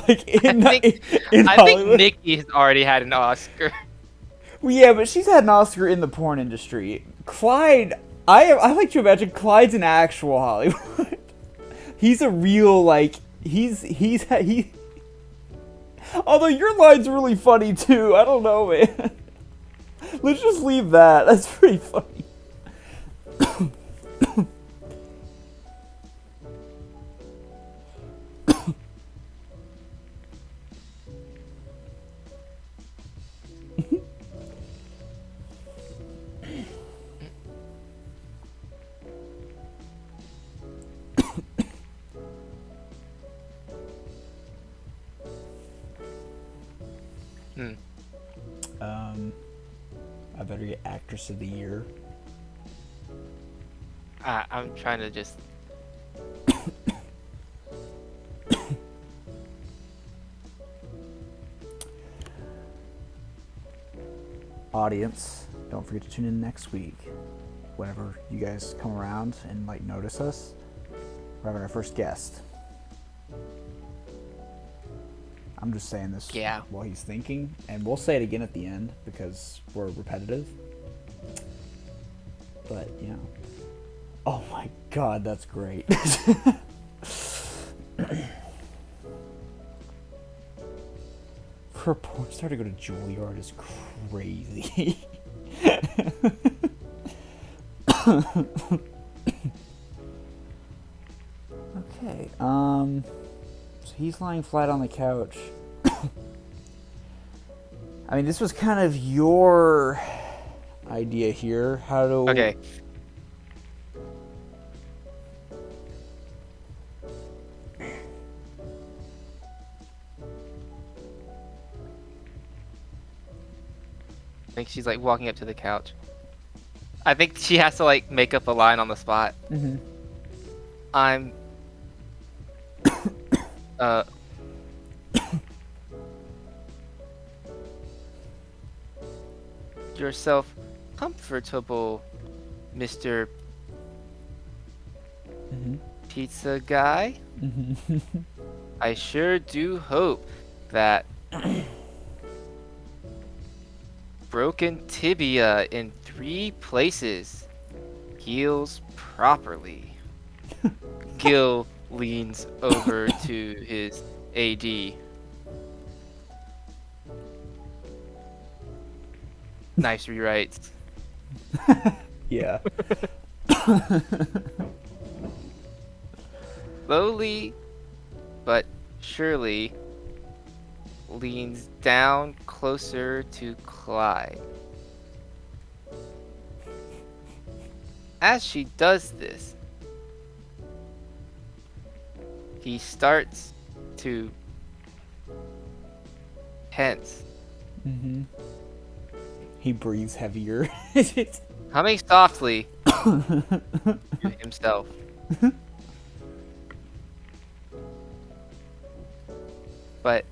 A: Like in
B: I think
A: Hollywood?
B: Nikki has already had an Oscar.
A: Well, yeah, but she's had an Oscar in the porn industry. Clyde, I like to imagine Clyde's an actual Hollywood. He's a real, like, he. Although your line's really funny too. I don't know, man. Let's just leave that. That's pretty funny.
B: Hmm.
A: I better get Actress of the Year.
B: I'm trying to just.
A: Audience, don't forget to tune in next week. Whenever you guys come around and like notice us, we're having our first guest. I'm just saying this while he's thinking, and we'll say it again at the end because we're repetitive. But, you know. Oh my god, that's great. For a porn star to go to Juilliard is crazy. Okay, so he's lying flat on the couch. I mean, this was kind of your idea here. How to...
B: Okay. I think she's like walking up to the couch. I think she has to like make up a line on the spot.
A: Mm-hmm.
B: I'm yourself comfortable, Mr. Pizza Guy? I sure do hope that broken tibia in 3 places heals properly. Gil leans over to his AD. Nice rewrites.
A: Yeah.
B: Slowly but surely leans down closer to Clyde. As she does this, he starts to tense.
A: He breathes heavier.
B: Humming softly to himself. But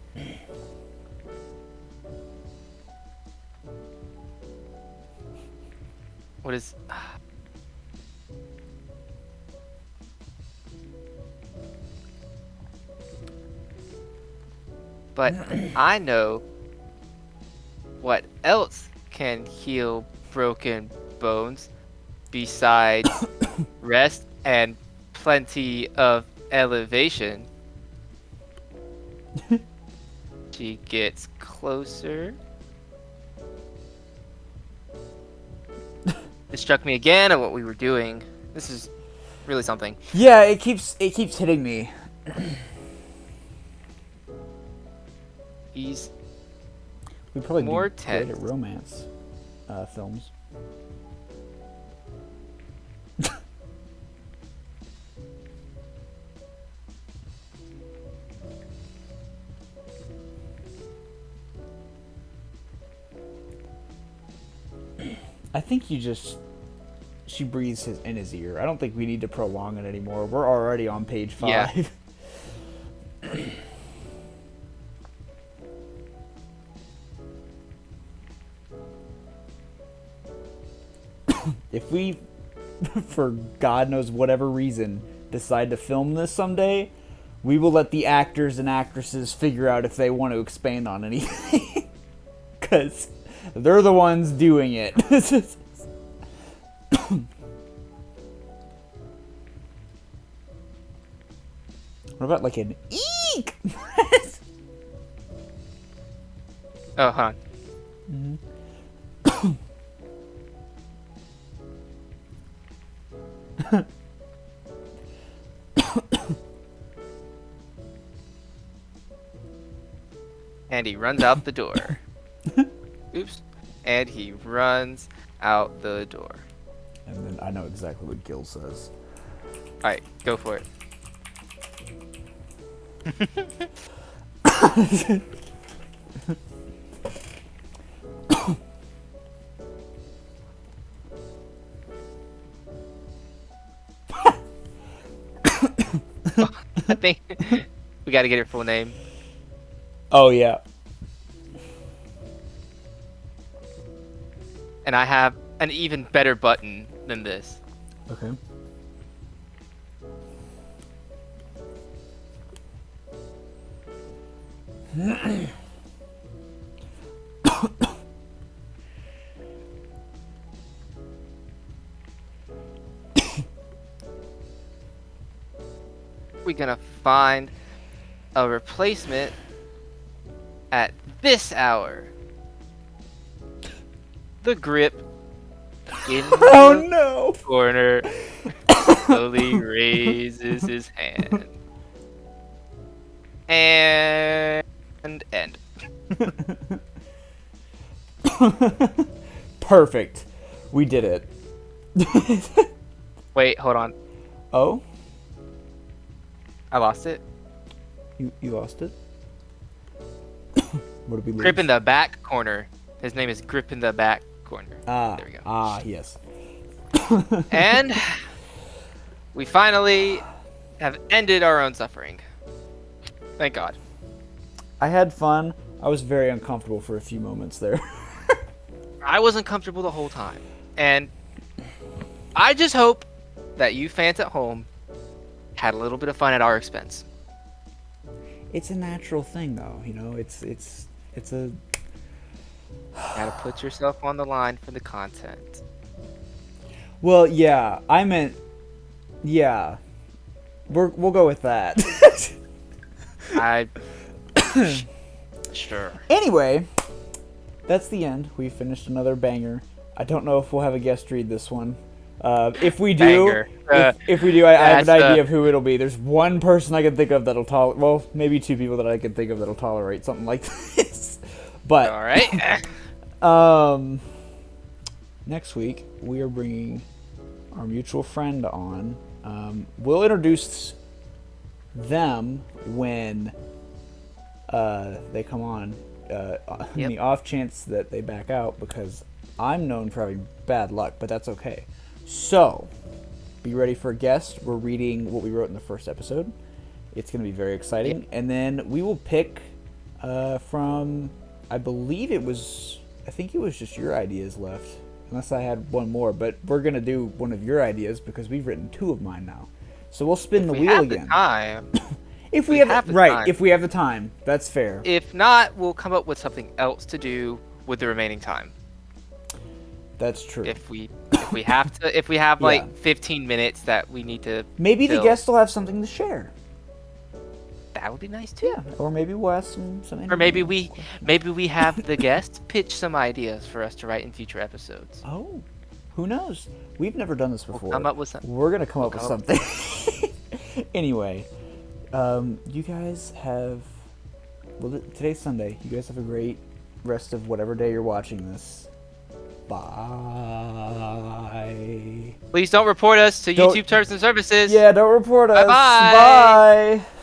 B: what is but I know what else can heal broken bones besides rest and plenty of elevation. She gets closer. It struck me again at what we were doing. This is really something.
A: Yeah, it keeps hitting me.
B: He's
A: we probably
B: more
A: do
B: tense.
A: great at romance films. I think she breathes in his ear. I don't think we need to prolong it anymore. We're already on page 5.
B: Yeah.
A: If we, for God knows whatever reason, decide to film this someday, we will let the actors and actresses figure out if they want to expand on anything. Because they're the ones doing it. What about like an eek?
B: Oh, huh. And he runs out the door. Oops. And he runs out the door.
A: And then I know exactly what Gil says.
B: Alright, go for it. I think we got to get her full name.
A: Oh yeah.
B: And I have an even better button than this.
A: Okay.
B: We're gonna find a replacement at this hour. The grip in
A: Oh
B: the
A: no!
B: corner slowly raises his hand. And end.
A: Perfect. We did it.
B: Wait, hold on.
A: Oh?
B: I lost it.
A: You lost it? What did we lose?
B: Grip in the back corner. His name is Grip in the back corner. There we go.
A: Yes.
B: And we finally have ended our own suffering. Thank God.
A: I had fun. I was very uncomfortable for a few moments there.
B: I wasn't comfortable the whole time. And I just hope that you fans at home had a little bit of fun at our expense.
A: It's a natural thing, though. You know, it's a.
B: Gotta put yourself on the line for the content.
A: Well, yeah. I meant. Yeah. We'll go with that.
B: Sure.
A: Anyway, that's the end. We finished another banger. I don't know if we'll have a guest read this one. If we do, if we do, I have an idea of who it'll be. There's one person I can think of that'll tolerate. Well, maybe two people that I can think of that'll tolerate something like this. But
B: all right.
A: Next week we are bringing our mutual friend on. We'll introduce them when they come on. In the off chance that they back out, because I'm known for having bad luck, but that's okay. So, be ready for a guest. We're reading what we wrote in the first episode. It's going to be very exciting. Yep. And then we will pick from, I think it was just your ideas left. Unless I had one more. But we're going to do one of your ideas because we've written two of mine now. So we'll spin the wheel again. If we have the time. That's fair.
B: If not, we'll come up with something else to do with the remaining time.
A: That's true.
B: If we have like 15 minutes that we need to
A: maybe
B: fill.
A: The guest will have something to share.
B: That would be nice too.
A: Yeah. Or maybe we'll ask some
B: or maybe we have the guest pitch some ideas for us to write in future episodes.
A: Oh. Who knows? We've never done this before.
B: We'll come up with something.
A: We're going to come up with something. Anyway, you guys have today's Sunday. You guys have a great rest of whatever day you're watching this. Bye.
B: Please don't report us to YouTube Terms and Services.
A: Yeah, don't report us.
B: Bye-bye.
A: Bye.